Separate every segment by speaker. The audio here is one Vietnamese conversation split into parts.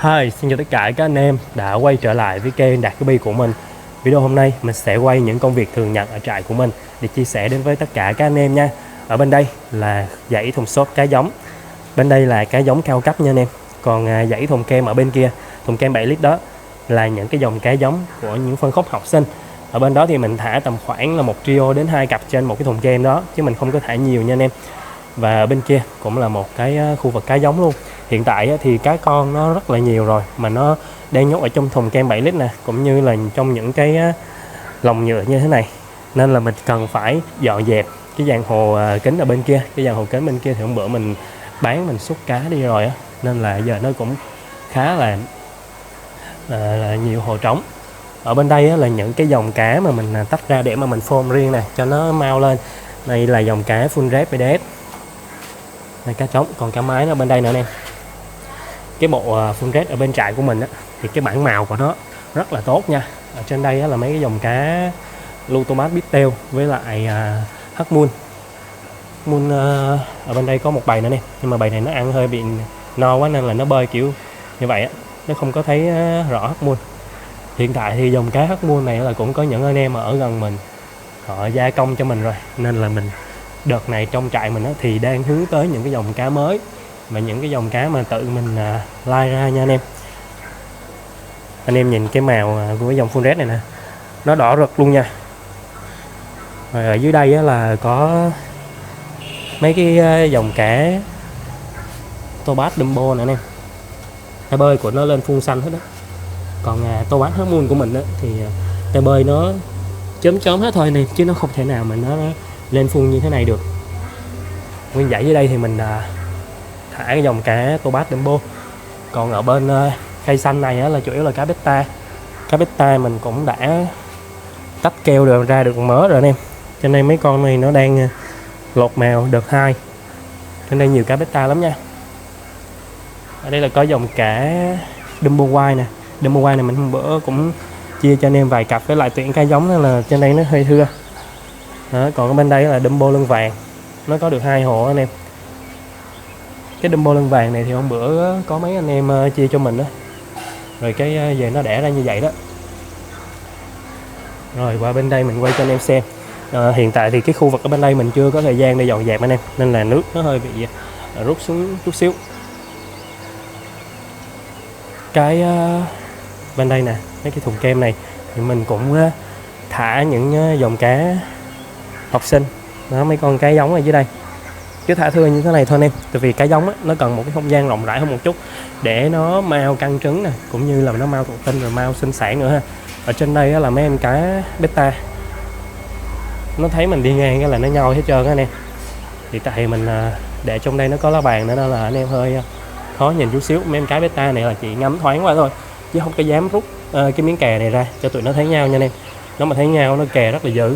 Speaker 1: Hi, xin chào tất cả các anh em đã quay trở lại với kênh Đạt Cái Bi của mình. Video hôm nay mình sẽ quay những công việc thường nhật ở trại của mình để chia sẻ đến với tất cả các anh em nha. Ở bên đây là dãy thùng xốp cá giống. Bên đây là cá giống cao cấp nha anh em. Còn dãy thùng kem ở bên kia, thùng kem 7 lít đó là những cái dòng cá giống của những phân khúc học sinh. Ở bên đó thì mình thả tầm khoảng là 1 trio đến 2 cặp trên một cái thùng kem đó, chứ mình không có thả nhiều nha anh em. Và ở bên kia cũng là một cái khu vực cá giống luôn. Hiện tại thì cá con nó rất là nhiều rồi, mà nó đang nhốt ở trong thùng kem 7 lít nè, cũng như là trong những cái lồng nhựa như thế này, nên là mình cần phải dọn dẹp cái dàn hồ kính ở bên kia. Cái dàn hồ kính bên kia thì hôm bữa mình bán, mình xúc cá đi rồi á, nên là giờ nó cũng khá là nhiều hồ trống. Ở bên đây á, là những cái dòng cá mà mình tách ra để mà mình phôm riêng nè cho nó mau lên. Đây là dòng cá full red BDS, đây cá trống, còn cá mái nó bên đây nữa nè. Cái bộ full red ở bên trại của mình á, thì cái bản màu của nó rất là tốt nha. Ở trên đây á, là mấy cái dòng cá lưu tomat bít-teo với lại hắc moon. Ở bên đây có một bầy nữa nè, nhưng mà bầy này nó ăn hơi bị no quá nên là nó bơi kiểu như vậy á, nó không có thấy rõ hắc moon. Hiện tại thì dòng cá hắc moon này là cũng có những anh em ở gần mình họ gia công cho mình rồi, nên là mình đợt này trong trại mình thì đang hướng tới những cái dòng cá mới và những cái dòng cá mà tự mình lai ra nha anh em. Anh em nhìn cái màu của cái dòng full red này nè, nó đỏ rực luôn nha. Rồi ở dưới đây là có mấy cái dòng cá Tobass Dumbo nè anh em, tay bơi của nó lên phun xanh hết đó. Còn Tobass Harmon của mình thì tay bơi nó chớm chớm hết thôi nè, chứ nó không thể nào mà nó lên phun như thế này được. Nguyên dãy dưới đây thì mình thả cái dòng cá Tobass Dumbo. Còn ở bên khay xanh này là chủ yếu là cá beta. Cá beta mình cũng đã tách keo được ra được mớ rồi anh em, cho nên mấy con này nó đang lột mèo đợt 2, trên đây nhiều cá beta lắm nha. Ở đây là có dòng cá Dumbo White nè. Dumbo White này mình hôm bữa cũng chia cho anh em vài cặp với lại tuyển cá giống, nên là trên đây nó hơi thưa đó. Còn ở bên đây là Dumbo lưng vàng, nó có được 2 hồ anh em. Cái Dumbo lưng vàng này thì hôm bữa có mấy anh em chia cho mình đó, rồi cái về nó đẻ ra như vậy đó. Rồi qua bên đây mình quay cho anh em xem. Hiện tại thì cái khu vực ở bên đây mình chưa có thời gian để dọn dẹp anh em, nên là nước nó hơi bị rút xuống chút xíu. Cái bên đây nè, mấy cái thùng kem này thì mình cũng thả những dòng cá học sinh đó, mấy con cá giống ở dưới đây, chứ thả thưa như thế này thôi anh em. Tại vì cá giống nó cần một cái không gian rộng rãi hơn một chút để nó mau căng trứng nè, cũng như là nó mau thụ tinh rồi mau sinh sản nữa ha. Ở trên đây là mấy em cá beta, nó thấy mình đi ngang cái là nó nhoi hết trơn á anh em. Thì tại mình để trong đây nó có lá bàn nữa nên là anh em hơi khó nhìn chút xíu. Mấy em cái beta này là chỉ ngắm thoáng qua thôi, chứ không có dám rút cái miếng kè này ra cho tụi nó thấy nhau nha anh em. Nó mà thấy nhau nó kè rất là dữ.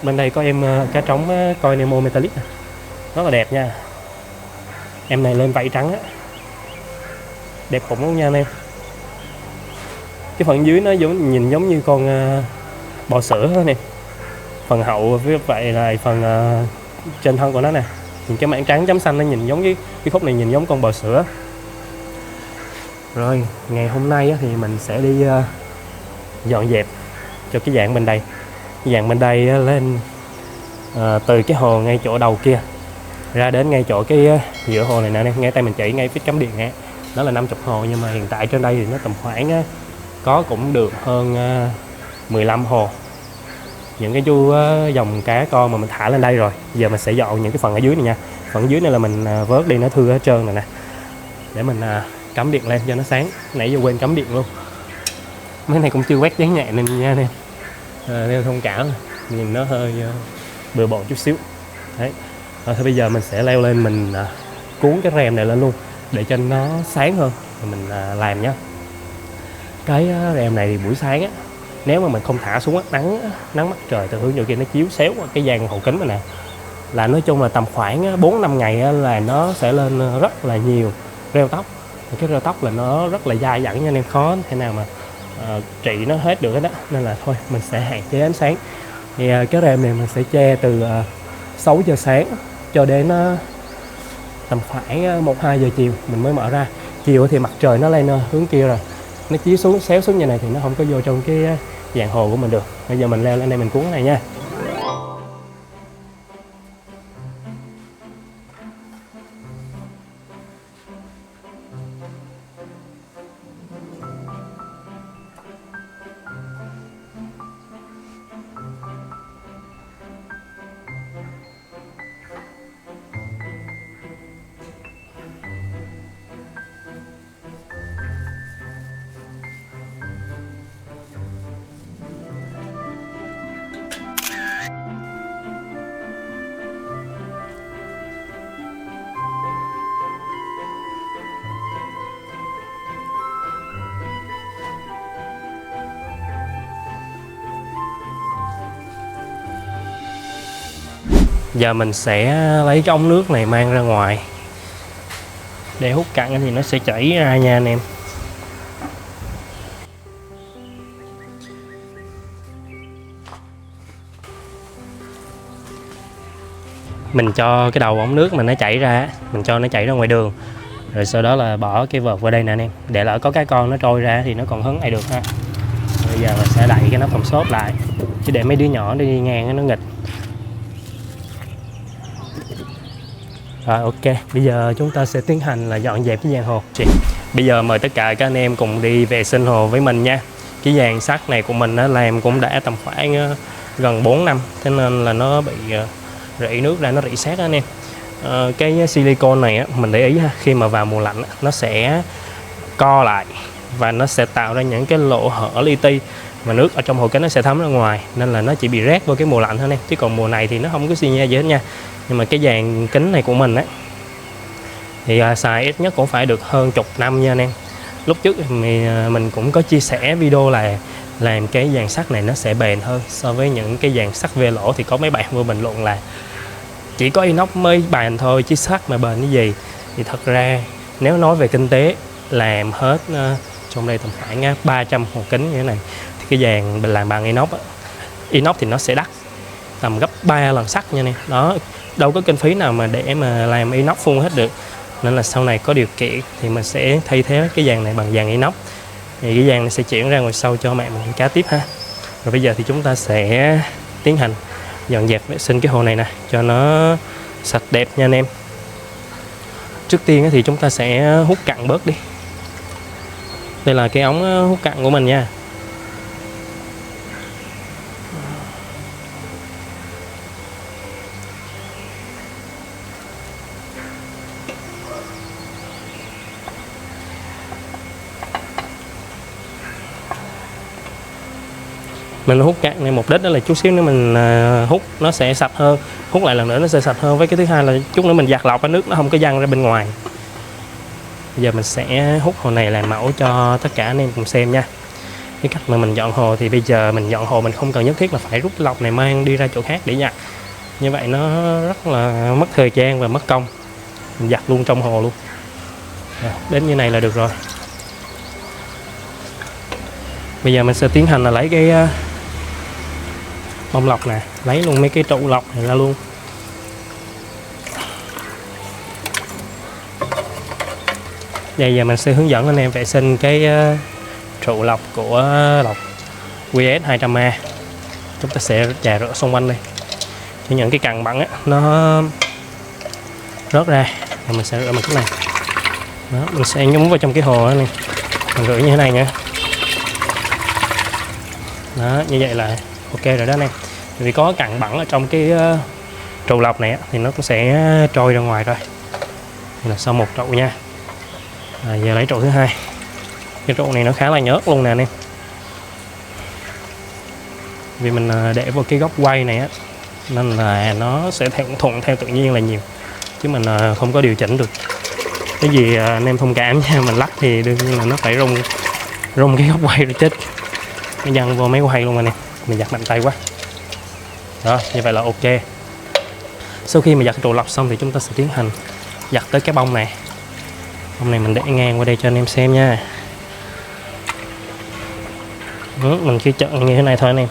Speaker 1: Bên đây có em cá trống coi Nemo Metallic này, rất là đẹp nha. Em này lên vảy trắng á, đẹp khủng luôn nha anh em. Cái phần dưới nó nhìn giống như con bò sữa thôi nè. Phần hậu với vậy là phần trên thân của nó nè, những cái mảng trắng chấm xanh nó nhìn giống cái khúc này nhìn giống con bò sữa. Rồi ngày hôm nay thì mình sẽ đi dọn dẹp cho cái dạng bên đây. Cái dạng bên đây lên từ cái hồ ngay chỗ đầu kia ra đến ngay chỗ cái giữa hồ này nè, ngay tay mình chỉ ngay phía cắm điện nè, nó là 50 hồ, nhưng mà hiện tại trên đây thì nó tầm khoảng có cũng được hơn 15 hồ. Những cái chú dòng cá con mà mình thả lên đây rồi, giờ mình sẽ dọn những cái phần ở dưới này nha. Phần dưới này là mình vớt đi, nó thưa hết trơn này nè, để mình cắm điện lên cho nó sáng. Nãy giờ quên cắm điện luôn. Mấy này cũng chưa quét dán nhẹ nên nha anh em, nên thông cảm, nhìn nó hơi bừa bộn chút xíu đấy. Thôi bây giờ mình sẽ leo lên, mình cuốn cái rèm này lên luôn để cho nó sáng hơn rồi mình làm nhé. Cái rèm này thì buổi sáng á, nếu mà mình không thả xuống á, nắng mặt trời từ hướng chỗ kia nó chiếu xéo qua cái dàn hậu kính này nè, là nói chung là tầm khoảng 4-5 ngày là nó sẽ lên rất là nhiều rêu tóc. Cái rêu tóc là nó rất là dai dẳng nha anh em, khó thể nào mà trị nó hết được hết đó, nên là thôi mình sẽ hạn chế ánh sáng. Thì cái rèm này mình sẽ che từ 6 giờ sáng cho đến tầm khoảng 1-2 giờ chiều mình mới mở ra. chiều thì mặt trời nó lên hướng kia rồi, nó chiếu xuống xéo xuống như này thì nó không có vô trong cái dàn hồ của mình được. Bây giờ mình leo lên đây mình cuốn cái này nha. Giờ mình sẽ lấy cái ống nước này mang ra ngoài để hút cặn thì nó sẽ chảy ra nha anh em. Mình cho cái đầu ống nước mà nó chảy ra, mình cho nó chảy ra ngoài đường, rồi sau đó là bỏ cái vợt vào đây nè anh em, để lỡ có cái con nó trôi ra thì nó còn hứng lại được ha. Bây giờ mình sẽ đậy cái nắp thùng xốp lại, chứ để mấy đứa nhỏ đi ngang nó nghịch. Rồi ok, bây giờ chúng ta sẽ tiến hành là dọn dẹp cái dàn hồ. Bây giờ mời tất cả các anh em cùng đi vệ sinh hồ với mình nha. Cái dàn sắt này của mình nó làm cũng đã tầm khoảng gần 4 năm, thế nên là nó bị rỉ nước ra, nó rỉ sét anh em. Cái silicone này á, mình để ý ha, khi mà vào mùa lạnh nó sẽ co lại và nó sẽ tạo ra những cái lỗ hở li ti mà nước ở trong hồ kính nó sẽ thấm ra ngoài, nên là nó chỉ bị rét vào cái mùa lạnh thôi anh em, chứ còn mùa này thì nó không có xi nhê gì hết nha. Nhưng mà cái dàn kính này của mình á thì xài ít nhất cũng phải được hơn chục năm nha anh em. Lúc trước thì mình cũng có chia sẻ video là làm cái dàn sắt này nó sẽ bền hơn so với những cái dàn sắt ve lỗ, thì có mấy bạn vô bình luận là chỉ có inox mới bền thôi chứ sắt mà bền cái gì. Thì thật ra nếu nói về kinh tế, làm hết trong đây tầm khoảng 300 hồ kính như thế này thì cái dàn làm bằng inox inox thì nó sẽ đắt tầm gấp 3 lần sắt nha nè. Đó, đâu có kinh phí nào mà để mà làm inox full hết được, nên là sau này có điều kiện thì mình sẽ thay thế cái dàn này bằng dàn inox. Thì cái dàn này sẽ chuyển ra ngoài sau cho mẹ mình cá tiếp ha. Rồi bây giờ thì chúng ta sẽ tiến hành dọn dẹp vệ sinh cái hồ này nè cho nó sạch đẹp nha anh em. Trước tiên thì chúng ta sẽ hút cặn bớt đi. Đây là cái ống hút cặn của mình nha. Mình hút cặn này mục đích đó là chút xíu nữa mình hút nó sẽ sạch hơn, hút lại lần nữa nó sẽ sạch hơn. Với cái thứ hai là chút nữa mình giặt lọc cái nước nó không có văng ra bên ngoài. Bây giờ mình sẽ hút hồ này làm mẫu cho tất cả anh em cùng xem nha. Cái cách mà mình dọn hồ thì bây giờ mình dọn hồ mình không cần nhất thiết là phải rút lọc này mang đi ra chỗ khác để giặt, như vậy nó rất là mất thời gian và mất công. Mình giặt luôn trong hồ luôn. Đến như này là được rồi. Bây giờ mình sẽ tiến hành là lấy cái bông lọc nè, lấy luôn mấy cái trụ lọc này ra luôn. Bây giờ mình sẽ hướng dẫn anh em vệ sinh cái trụ lọc của lọc QS 200A. Chúng ta sẽ chà rửa xung quanh đây, cho những cái cặn bẩn á, nó rớt ra. Rồi mình sẽ rửa bằng cái này. Đó, mình sẽ nhúng vào trong cái hồ này, mình rửa như thế này nha. Đó, như vậy là ok rồi đó anh em. Vì có cặn bẩn ở trong cái trụ lọc này thì nó cũng sẽ trôi ra ngoài rồi. Đây là sau một trụ nha. Giờ lấy trụ thứ hai. Cái trụ này nó khá là nhớt luôn nè anh em. Vì mình để vào cái góc quay này á, nên là nó sẽ thuận theo tự nhiên là nhiều, chứ mình không có điều chỉnh được. Cái gì anh em thông cảm nha, mình lắc thì đương nhiên là nó phải rung cái góc quay rồi chết. Nó văng vô máy quay luôn anh em. Mình giặt mạnh tay quá. Đó, như vậy là ok. Sau khi mà giặt cái trụ lọc xong thì chúng ta sẽ tiến hành giặt tới cái bông này. Bông này mình để ngang qua đây cho anh em xem nha. Mình chỉ chọn như thế này thôi anh em.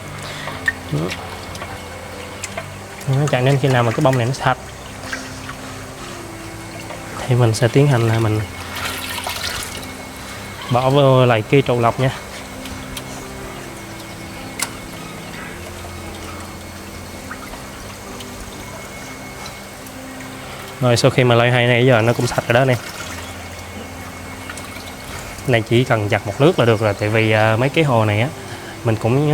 Speaker 1: Chẳng đến khi nào mà cái bông này nó sạch thì mình sẽ tiến hành là mình bỏ vô lại cái trụ lọc nha. Rồi sau khi mà loay hoay này giờ nó cũng sạch rồi đó nè. Này chỉ cần giặt một nước là được rồi, tại vì mấy cái hồ này á mình cũng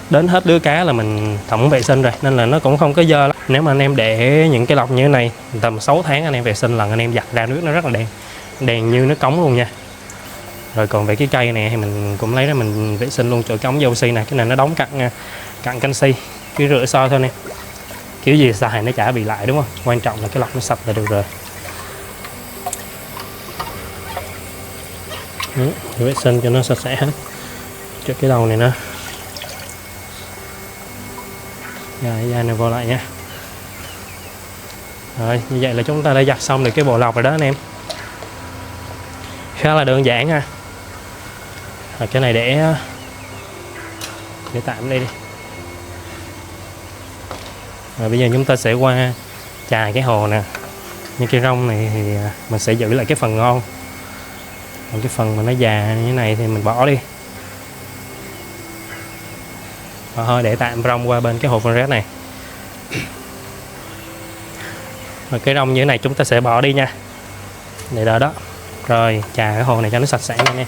Speaker 1: đến hết lứa cá là mình tổng vệ sinh rồi, nên là nó cũng không có dơ lắm. Nếu mà anh em để những cái lọc như thế này tầm 6 tháng anh em vệ sinh lần, anh em giặt ra nước nó rất là đen, đen như nước cống luôn nha. Rồi còn về cái cây này thì mình cũng lấy ra mình vệ sinh luôn chỗ cống dầu oxy này, cái này nó đóng cặn canxi, cứ rửa soi thôi nè, kiểu gì xài nó chả bị lại đúng không, quan trọng là cái lọc nó sạch là được rồi. Vệ sinh cho nó sạch sẽ hết cho cái đầu này nữa. Rồi da này vô lại nha. Rồi như vậy là chúng ta đã giặt xong được cái bộ lọc rồi đó anh em, khá là đơn giản ha. Rồi cái này để tạm đây đi. Rồi bây giờ chúng ta sẽ qua chài cái hồ nè. Như cái rong này thì mình sẽ giữ lại cái phần ngon, còn cái phần mà nó già như thế này thì mình bỏ đi. Và thôi để tạm rong qua bên cái hồ con rết này. Rồi cái rong như thế này chúng ta sẽ bỏ đi nha, để đỡ đó. Rồi chà cái hồ này cho nó sạch sẽ nha.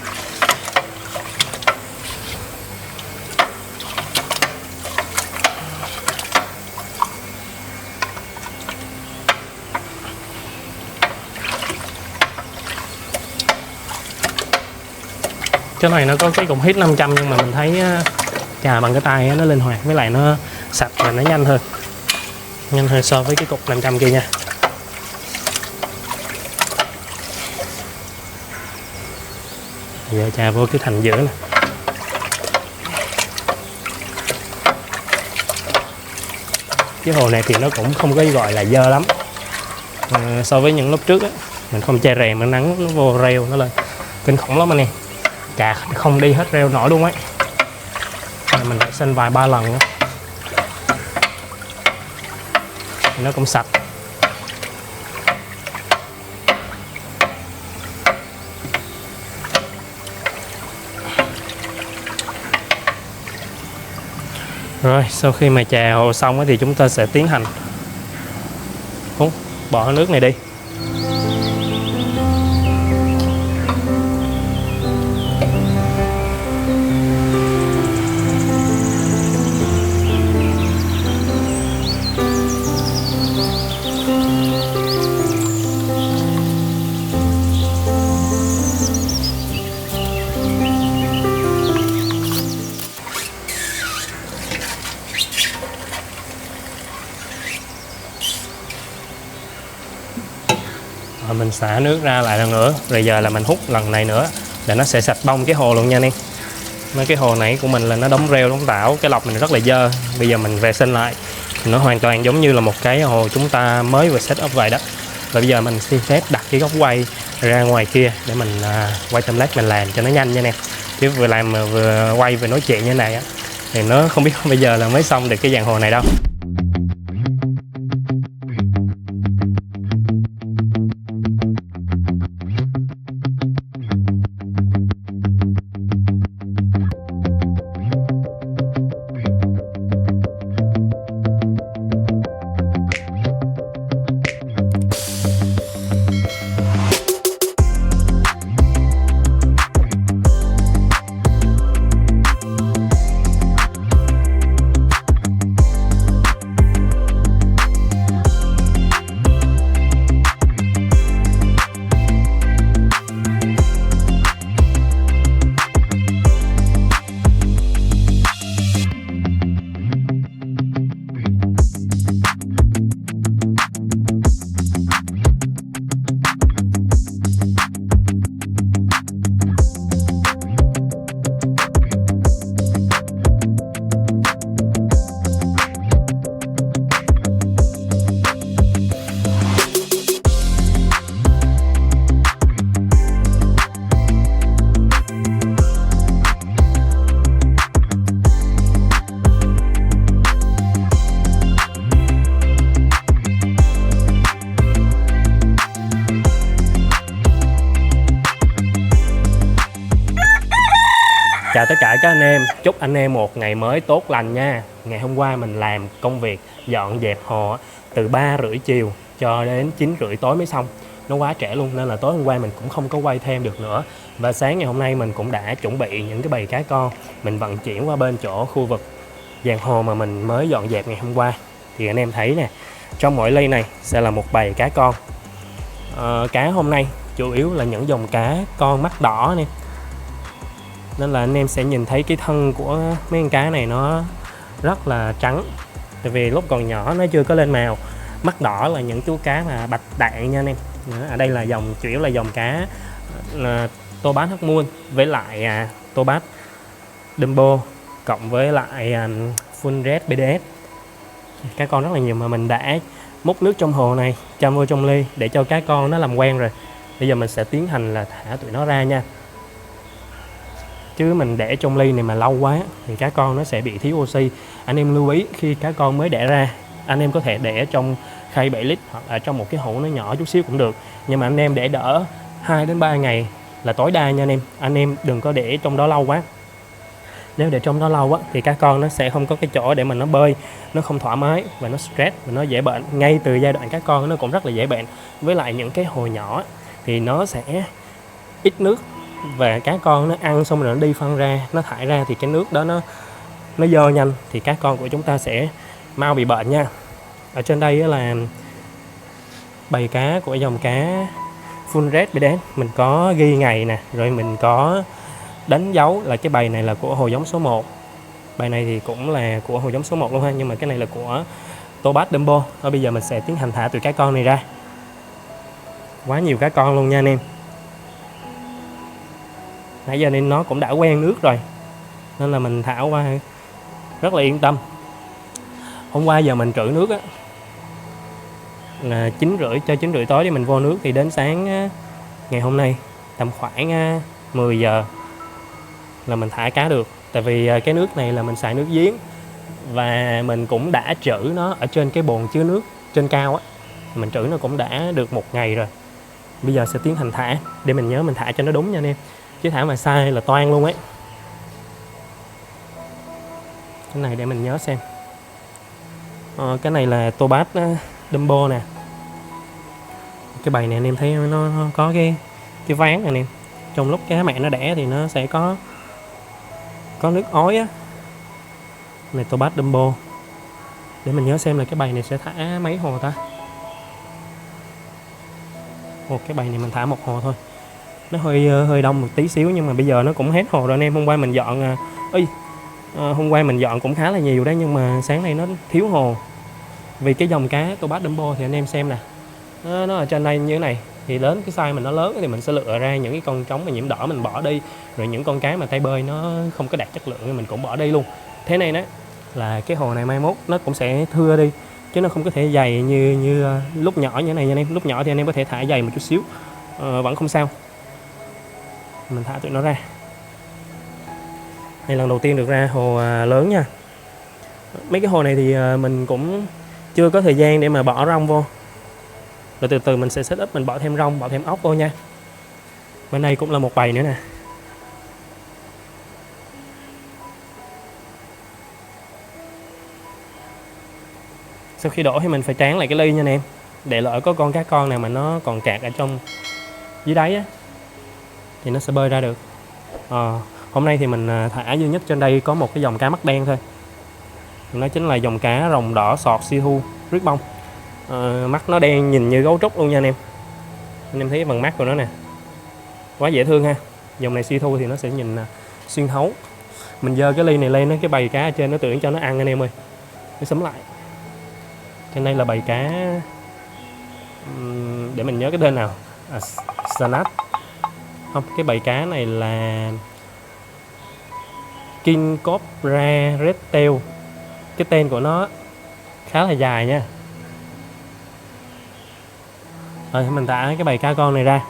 Speaker 1: Cái này nó có cái cục hít 500 nhưng mà mình thấy chà bằng cái tay nó linh hoạt, với lại nó sạch và nó nhanh hơn so với cái cục 500 kia nha. Giờ chà vô cái thành giữa này. Cái hồ này thì nó cũng không có gọi là dơ lắm, so với những lúc trước á mình không che rèm, nó nắng nó vô rêu nó lên kinh khủng lắm anh em, chà không đi hết rêu nổi luôn ấy. Mình phải xin vài ba lần nữa nó cũng sạch. Rồi sau khi mà chà hồ xong thì chúng ta sẽ tiến hành bỏ nước này đi. Rồi mình xả nước ra lại lần nữa, rồi giờ là mình hút lần này nữa là nó sẽ sạch bông cái hồ luôn nha anh em. Mấy cái hồ này của mình là nó đóng rêu đóng tảo, cái lọc mình rất là dơ, bây giờ mình vệ sinh lại nó hoàn toàn giống như là một cái hồ chúng ta mới vừa set up vậy đó. Và bây giờ mình xin phép đặt cái góc quay ra ngoài kia để mình quay timelapse mình làm cho nó nhanh nha nè, chứ vừa làm mà vừa quay vừa nói chuyện như này á thì nó không biết bây giờ là mới xong được cái dàn hồ này đâu. tất cả các anh em, chúc anh em một ngày mới tốt lành nha. Ngày hôm qua mình làm công việc dọn dẹp hồ từ 3 rưỡi chiều cho đến 9 rưỡi tối mới xong. Nó quá trễ luôn nên là tối hôm qua mình cũng không có quay thêm được nữa. Và sáng ngày hôm nay mình cũng đã chuẩn bị những cái bầy cá con, mình vận chuyển qua bên chỗ khu vực giàn hồ mà mình mới dọn dẹp ngày hôm qua. Thì anh em thấy nè, trong mỗi ly này sẽ là một bầy cá con. Cá hôm nay chủ yếu là những dòng cá con mắt đỏ nè, nên là anh em sẽ nhìn thấy cái thân của mấy con cá này nó rất là trắng, tại vì lúc còn nhỏ nó chưa có lên màu. Mắt đỏ là những chú cá mà bạch đạn nha anh em. Ở đây là dòng chủ yếu là dòng cá Tobas Hắc Moon với lại Tobas Dumbo cộng với lại Full Red BDS. Cá con rất là nhiều mà mình đã múc nước trong hồ này châm vô trong ly để cho cá con nó làm quen rồi. Bây giờ mình sẽ tiến hành là thả tụi nó ra nha. Chứ mình để trong ly này mà lâu quá thì cá con nó sẽ bị thiếu oxy. Anh em lưu ý khi cá con mới đẻ ra, anh em có thể để trong khay 7 lít hoặc là trong một cái hũ nó nhỏ chút xíu cũng được. Nhưng mà anh em để đỡ 2 đến 3 ngày là tối đa nha anh em. Anh em đừng có để trong đó lâu quá. Nếu để trong đó lâu á thì cá con nó sẽ không có cái chỗ để mà nó bơi, nó không thoải mái và nó stress và nó dễ bệnh. Ngay từ giai đoạn cá con nó cũng rất là dễ bệnh. Với lại những cái hồ nhỏ thì nó sẽ ít nước và cá con nó ăn xong rồi nó đi phân ra, nó thải ra thì cái nước đó nó dơ nhanh thì cá con của chúng ta sẽ mau bị bệnh nha. Ở trên đây là bầy cá của dòng cá Full Red BDS, mình có ghi ngày nè, rồi mình có đánh dấu là cái bầy này là của hồ giống số 1. Bầy này thì cũng là của hồ giống số 1 luôn ha, nhưng mà cái này là của Tobas Dumbo. Thôi bây giờ mình sẽ tiến hành thả tụi cá con này ra. Quá nhiều cá con luôn nha anh em. Nãy giờ nên nó cũng đã quen nước rồi nên là mình thả qua rất là yên tâm. Hôm qua giờ mình trữ nước á là 9 rưỡi cho 9 rưỡi tối để mình vô nước, thì đến sáng ngày hôm nay tầm khoảng 10 giờ là mình thả cá được. Tại vì cái nước này là mình xài nước giếng và mình cũng đã trữ nó ở trên cái bồn chứa nước trên cao á, mình trữ nó cũng đã được 1 ngày rồi. Bây giờ sẽ tiến hành thả để mình nhớ mình thả cho nó đúng nha anh em, chứ thả mà sai là toan luôn ấy. Cái này để mình nhớ xem. Cái này là Tobas Dumbo nè. Cái bầy này anh em thấy nó có cái ván này anh em. Trong lúc cá mẹ nó đẻ thì nó sẽ có nước ói á. Này Tobas Dumbo. Để mình nhớ xem là cái bầy này sẽ thả mấy hồ ta. Cái bầy này mình thả 1 hồ thôi. Nó hơi đông một tí xíu nhưng mà bây giờ nó cũng hết hồ rồi anh em. Hôm qua mình dọn hôm qua mình dọn cũng khá là nhiều đấy, nhưng mà sáng nay nó thiếu hồ. Vì cái dòng cá Tobas Dumbo thì anh em xem nè, nó ở trên đây như thế này, thì lớn cái size mà nó lớn thì mình sẽ lựa ra những cái con trống mà nhiễm đỏ mình bỏ đi, rồi những con cá mà tay bơi nó không có đạt chất lượng thì mình cũng bỏ đi luôn. Thế này đó là cái hồ này mai mốt nó cũng sẽ thưa đi, chứ nó không có thể dày như lúc nhỏ như thế này nha anh em. Lúc nhỏ thì anh em có thể thả dày một chút xíu vẫn không sao. Mình thả tụi nó ra. Đây lần đầu tiên được ra hồ lớn nha. Mấy cái hồ này thì mình cũng chưa có thời gian để mà bỏ rong vô, rồi từ từ mình sẽ set up, mình bỏ thêm rong, bỏ thêm ốc vô nha. Bên đây cũng là một bầy nữa nè. Sau khi đổ thì mình phải tráng lại cái ly nha anh em, để lỡ có con cá con nào mà nó còn kẹt ở trong dưới đáy á thì nó sẽ bơi ra được. Hôm nay thì mình thả duy nhất trên đây có một cái dòng cá mắt đen thôi. Nó chính là dòng cá rồng đỏ sọt siêu rít bông. Mắt nó đen nhìn như gấu trúc luôn nha anh em. Anh em thấy phần mắt của nó nè, quá dễ thương ha. Dòng này siêu thu thì nó sẽ nhìn xuyên thấu. Mình dơ cái ly này lên, cái bầy cá ở trên nó tưởng cho nó ăn anh em ơi, nó xúm lại. Trên đây là bầy cá để mình nhớ cái tên nào, Sanat không, cái bầy cá này là King Cobra Red Tail. Cái tên của nó khá là dài nha. Rồi mình thả cái bầy cá con này ra,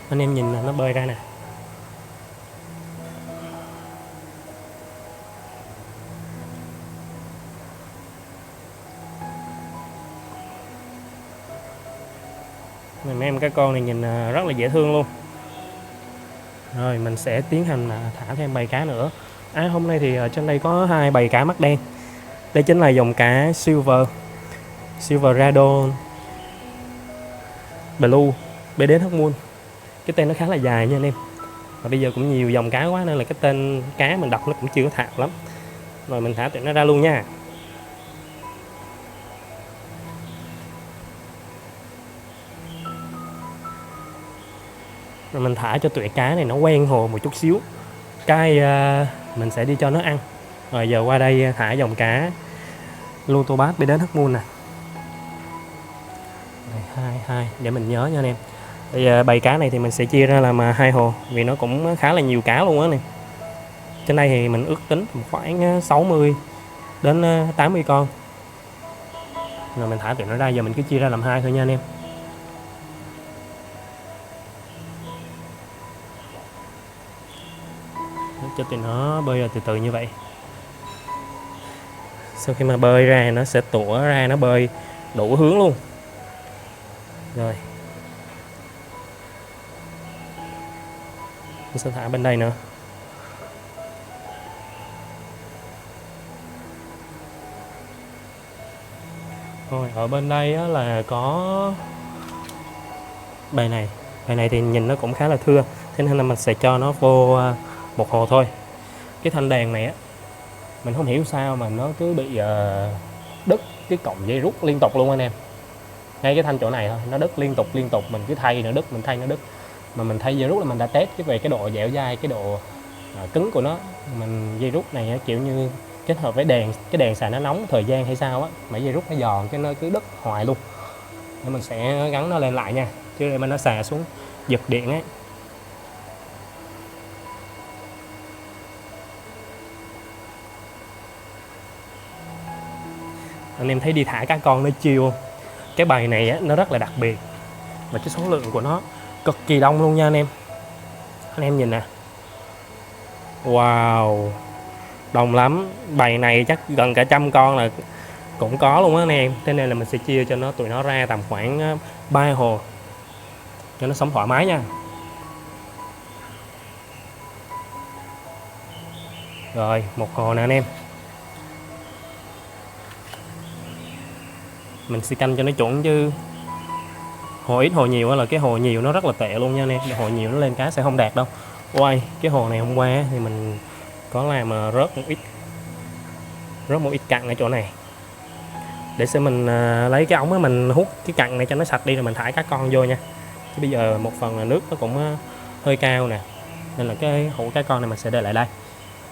Speaker 1: anh em nhìn nó bơi ra nè. Mấy em cá con này nhìn rất là dễ thương luôn. Rồi mình sẽ tiến hành thả thêm bầy cá nữa. Hôm nay thì ở trên đây có 2 bầy cá mắt đen. Đây chính là dòng cá Silverado Blue BDS Moon. Cái tên nó khá là dài nha anh em. Và bây giờ cũng nhiều dòng cá quá nên là cái tên cá mình đọc nó cũng chưa có thạo lắm. Rồi mình thả tụi nó ra luôn nha. Rồi mình thả cho tụi cá này nó quen hồ một chút xíu. Cái mình sẽ đi cho nó ăn. Rồi giờ qua đây thả dòng cá Lotobus BDS Moon nè. 2 để mình nhớ nha anh em. Bây giờ bầy cá này thì mình sẽ chia ra làm 2 hồ vì nó cũng khá là nhiều cá luôn á nè. Trên đây thì mình ước tính khoảng 60 đến 80 con. Rồi mình thả tụi nó ra, giờ mình cứ chia ra làm 2 thôi nha anh em. Cho tụi nó bơi ra từ từ như vậy. Sau khi mà bơi ra nó sẽ tủa ra, nó bơi đủ hướng luôn. Rồi mình sẽ thả bên đây nữa. Rồi ở bên đây á, là có bầy này thì nhìn nó cũng khá là thưa, thế nên là mình sẽ cho nó vô một hồ thôi. Cái thanh đèn này á mình không hiểu sao mà nó cứ bị đứt cái cọng dây rút liên tục luôn anh em. Ngay cái thanh chỗ này thôi nó đứt liên tục, mình cứ thay nó đứt, mình thay nó đứt. Mà mình thay dây rút là mình đã test về cái độ dẻo dai, cái độ cứng của nó. Mình dây rút này á, kiểu như kết hợp với đèn, cái đèn xài nó nóng thời gian hay sao á, mà dây rút nó giòn cái nó cứ đứt hoài luôn. Nên mình sẽ gắn nó lên lại nha, chứ mà nó xà xuống giật điện á. Anh em thấy đi thả cá con nó chiêu không? Cái bầy này á, nó rất là đặc biệt và cái số lượng của nó cực kỳ đông luôn nha anh em. Anh em nhìn nè, wow, đông lắm. Bầy này chắc gần cả 100 con là cũng có luôn á anh em. Thế nên là mình sẽ chia cho tụi nó ra tầm khoảng 3 hồ cho nó sống thoải mái nha. Rồi một hồ nè anh em. Mình sẽ canh cho nó chuẩn chứ hồ ít hồ nhiều là cái hồ nhiều nó rất là tệ luôn nha anh em. Hồ nhiều nó lên cá sẽ không đạt đâu. Ôi cái hồ này hôm qua thì mình có làm mà rớt một ít cặn ở chỗ này. Để sẽ mình lấy cái ống á, mình hút cái cặn này cho nó sạch đi rồi mình thả cá con vô nha. Chứ bây giờ một phần là nước nó cũng hơi cao nè, nên là cái hũ cá con này mình sẽ để lại đây,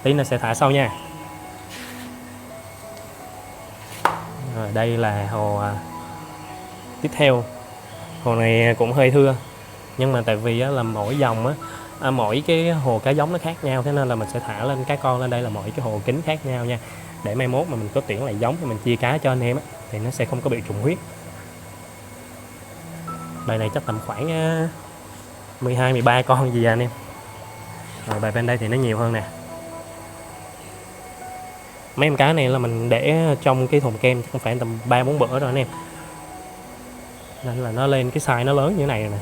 Speaker 1: tí nó sẽ thả sau nha. Rồi đây là hồ tiếp theo. Hồ này cũng hơi thưa, nhưng mà tại vì là mỗi dòng mỗi cái hồ cá giống nó khác nhau, thế nên là mình sẽ thả lên cá con lên đây là mỗi cái hồ kính khác nhau nha, để mai mốt mà mình có tuyển lại giống thì mình chia cá cho anh em thì nó sẽ không có bị trùng huyết. Bài này chắc tầm khoảng 12-13 con gì anh em. Rồi bài bên đây thì nó nhiều hơn nè. Mấy em cá này là mình để trong cái thùng kem không phải tầm 3-4 bữa rồi anh em, nên là nó lên cái size nó lớn như thế này nè.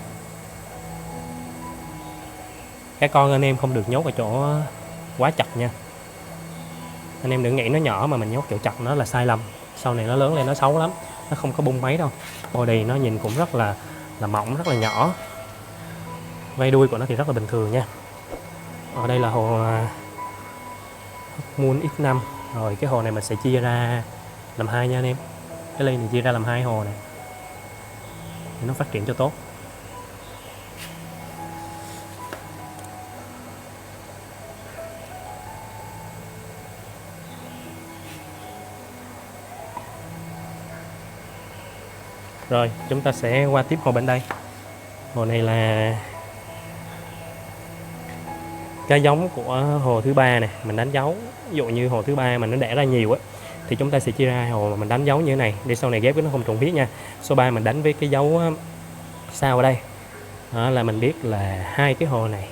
Speaker 1: Cá con anh em không được nhốt ở chỗ quá chặt nha. Anh em đừng nghĩ nó nhỏ mà mình nhốt kiểu chặt nó là sai lầm. Sau này nó lớn lên nó xấu lắm, nó không có bung mấy đâu. Body nó nhìn cũng rất là mỏng, rất là nhỏ. Vây đuôi của nó thì rất là bình thường nha. Ở đây là hồ Moon X5. Rồi cái hồ này mình sẽ chia ra làm 2 nha anh em. Cái ly này chia ra làm 2 hồ này để nó phát triển cho tốt. Rồi chúng ta sẽ qua tiếp hồ bên đây. Hồ này là cái giống của hồ thứ 3 này, mình đánh dấu. Ví dụ như hồ thứ 3 mà nó đẻ ra nhiều á thì chúng ta sẽ chia ra hồ mà mình đánh dấu như thế này để sau này ghép với nó không trùng huyết nha. Số 3 mình đánh với cái dấu sao ở đây. Đó là mình biết là 2 cái hồ này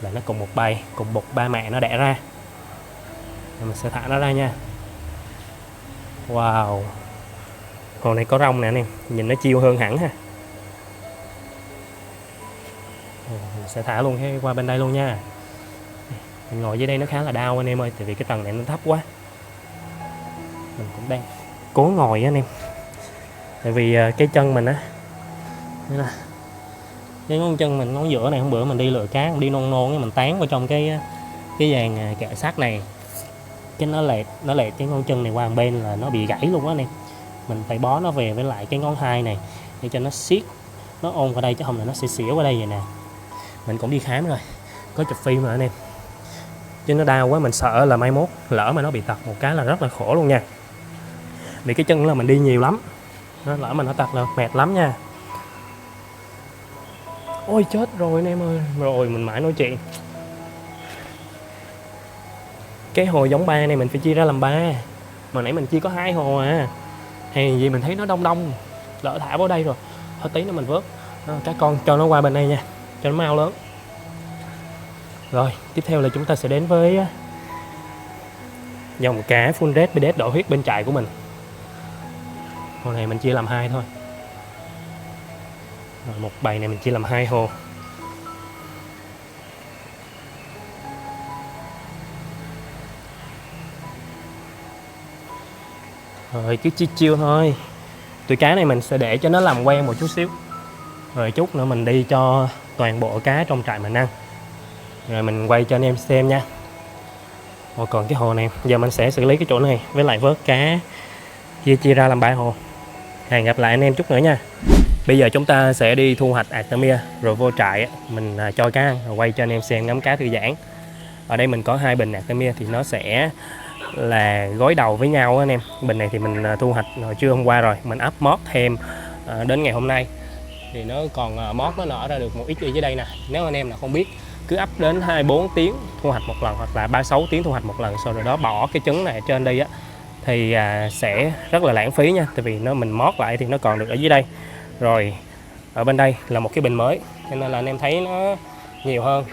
Speaker 1: là nó cùng một bầy, cùng một ba mẹ nó đẻ ra. Rồi mình sẽ thả nó ra nha. Wow, hồ này có rong nè anh em, nhìn nó chiêu hơn hẳn ha. Mình sẽ thả luôn cái qua bên đây luôn nha. Mình ngồi dưới đây nó khá là đau anh em ơi, tại vì cái tầng này nó thấp quá. Mình cũng đang cố ngồi anh em, tại vì cái chân mình á, cái ngón chân mình ngón giữa này, hôm bữa mình đi lựa cá, mình đi nôn mình tán vào trong cái dàn kệ sắt này, cái nó lệch cái ngón chân này qua một bên là nó bị gãy luôn á anh em. Mình phải bó nó về với lại cái ngón hai này để cho nó siết, nó ôm vào đây, chứ không là nó sẽ xỉu vào đây vậy nè. Mình cũng đi khám rồi, có chụp phim rồi anh em, chứ nó đau quá, mình sợ là mai mốt lỡ mà nó bị tật một cái là rất là khổ luôn nha. Vì cái chân là mình đi nhiều lắm, nó lỡ mà nó tật là mệt lắm nha. Ôi chết rồi anh em ơi, rồi mình mãi nói chuyện. Cái hồ giống 3 này mình phải chia ra làm 3, mà nãy mình chia có 2 hồ à. Hèn gì mình thấy nó đông đông, lỡ thả vào đây rồi, thôi tí nữa mình vớt các con cho nó qua bên đây nha, cho nó mau lớn. Rồi tiếp theo là chúng ta sẽ đến với dòng cá full red BDS đỏ huyết bên trái của mình. Hồ này mình chia làm 2 thôi. Rồi, một bầy này mình chia làm 2 hồ. Rồi cứ chiêu thôi. Tụi cá này mình sẽ để cho nó làm quen một chút xíu, rồi chút nữa mình đi cho toàn bộ cá trong trại mình ăn, rồi mình quay cho anh em xem nha. Còn cái hồ này giờ mình sẽ xử lý cái chỗ này với lại vớt cá, chia ra làm 3 hồ. Hẹn gặp lại anh em chút nữa nha. Bây giờ chúng ta sẽ đi thu hoạch Artemia rồi vô trại mình cho cá ăn, rồi quay cho anh em xem ngắm cá thư giãn. Ở đây mình có 2 bình Artemia thì nó sẽ là gối đầu với nhau anh em. Bình này thì mình thu hoạch hồi trưa hôm qua rồi, mình ấp mót thêm đến ngày hôm nay thì nó còn mót nó nở ra được một ít ở dưới đây nè. Nếu anh em nào không biết, cứ ấp đến 24 tiếng thu hoạch một lần, hoặc là 36 tiếng thu hoạch một lần, sau rồi đó bỏ cái trứng này ở trên đây á, thì sẽ rất là lãng phí nha, tại vì mình mót lại thì nó còn được ở dưới đây. Rồi ở bên đây là một cái bình mới, cho nên là anh em thấy nó nhiều hơn.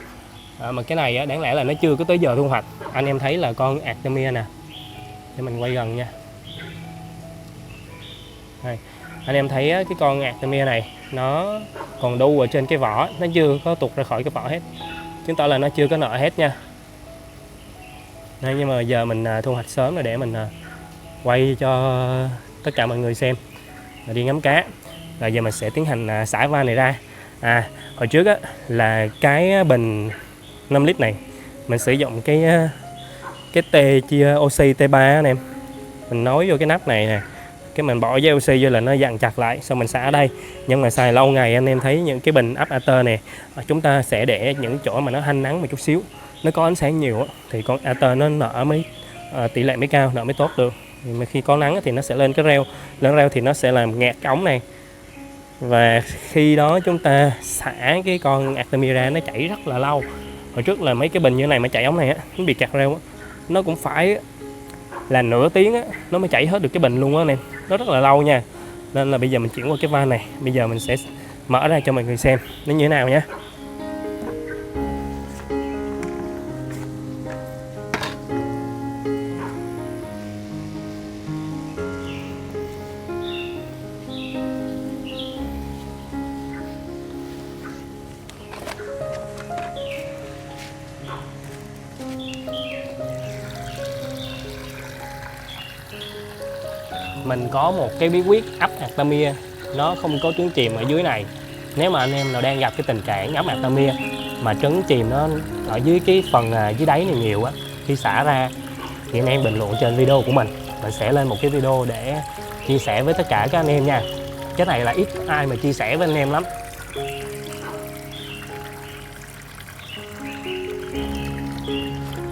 Speaker 1: Mà cái này đáng lẽ là nó chưa có tới giờ thu hoạch. Anh em thấy là con Artemia nè, để mình quay gần nha. Đây, anh em thấy cái con Artemia này nó còn đu ở trên cái vỏ, nó chưa có tuột ra khỏi cái vỏ hết, chứng tỏ là nó chưa có nở hết nha. Đây, nhưng mà giờ mình thu hoạch sớm rồi để mình quay cho tất cả mọi người xem, rồi đi ngắm cá. Rồi giờ mình sẽ tiến hành xả van này ra. Hồi trước á, là cái bình 5 lít này mình sử dụng cái T chia oxy T3 anh em. Mình nối vô cái nắp này nè, cái mình bỏ dây oxy vô là nó dặn chặt lại, xong mình xả ở đây. Nhưng mà xài lâu ngày anh em thấy những cái bình ấp Ater này, chúng ta sẽ để những chỗ mà nó hanh nắng một chút xíu, nó có ánh sáng nhiều thì con Ater nó nở mới tỷ lệ mới cao, nở mới tốt được. Mà khi có nắng thì nó sẽ lên cái reo, lên reo thì nó sẽ làm nghẹt cái ống này, và khi đó chúng ta xả cái con Artemia ra nó chảy rất là lâu. Hồi trước là mấy cái bình như này mà chảy ống này á, nó bị kẹt reo á, nó cũng phải là nửa tiếng á nó mới chảy hết được cái bình luôn á anh em, nó rất là lâu nha. Nên là bây giờ mình chuyển qua cái van này, bây giờ mình sẽ mở ra cho mọi người xem nó như thế nào nhé. Mình có một cái bí quyết ấp Artemia nó không có trứng chìm ở dưới này. Nếu mà anh em nào đang gặp cái tình trạng ấp Artemia mà trứng chìm nó ở dưới cái phần dưới đáy này nhiều á, khi xả ra thì anh em bình luận trên video của mình sẽ lên một cái video để chia sẻ với tất cả các anh em nha. Cái này là ít ai mà chia sẻ với anh em lắm.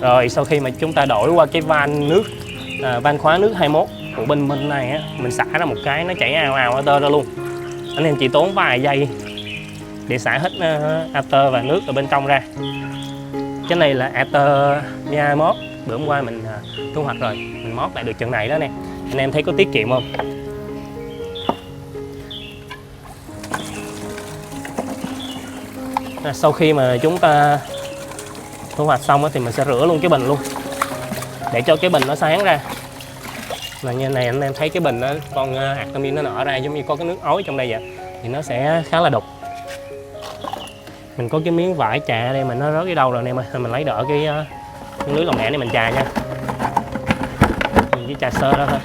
Speaker 1: Rồi sau khi mà chúng ta đổi qua cái van nước van khóa nước 21 của bên này á, mình xả ra một cái nó chảy ào ào Ater ra luôn. Anh em chỉ tốn vài giây để xả hết Ater và nước ở bên trong ra. Cái này là Artemia mót, bữa hôm qua mình thu hoạch rồi, mình mót lại được chừng này đó nè. Anh em thấy có tiết kiệm không? Sau khi mà chúng ta thu hoạch xong thì mình sẽ rửa luôn cái bình luôn, để cho cái bình nó sáng ra. Là như này anh em thấy cái bình đó, con Artemia nó nở ra giống như có cái nước ối trong đây vậy, thì nó sẽ khá là đục. Mình có cái miếng vải chà ở đây mà nó rớt đi đâu rồi anh em ơi, mình lấy đỡ cái lưới lồng nhẹ này mình chà nha. Mình chỉ chà sơ ra thôi.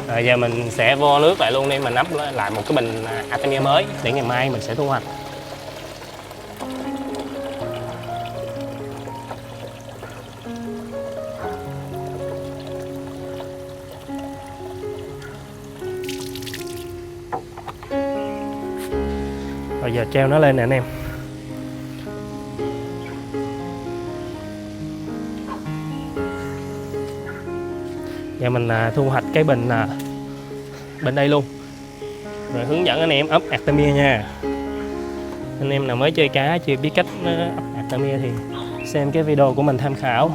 Speaker 1: Rồi giờ mình sẽ vo nước lại luôn đi, mình ấp lại một cái bình Artemia mới để ngày mai mình sẽ thu hoạch. Rồi giờ treo nó lên nè anh em. Giờ mình thu hoạch cái bình bên đây luôn. Rồi hướng dẫn anh em ấp Artemia nha. Anh em nào mới chơi cá chưa biết cách ấp Artemia thì xem cái video của mình tham khảo.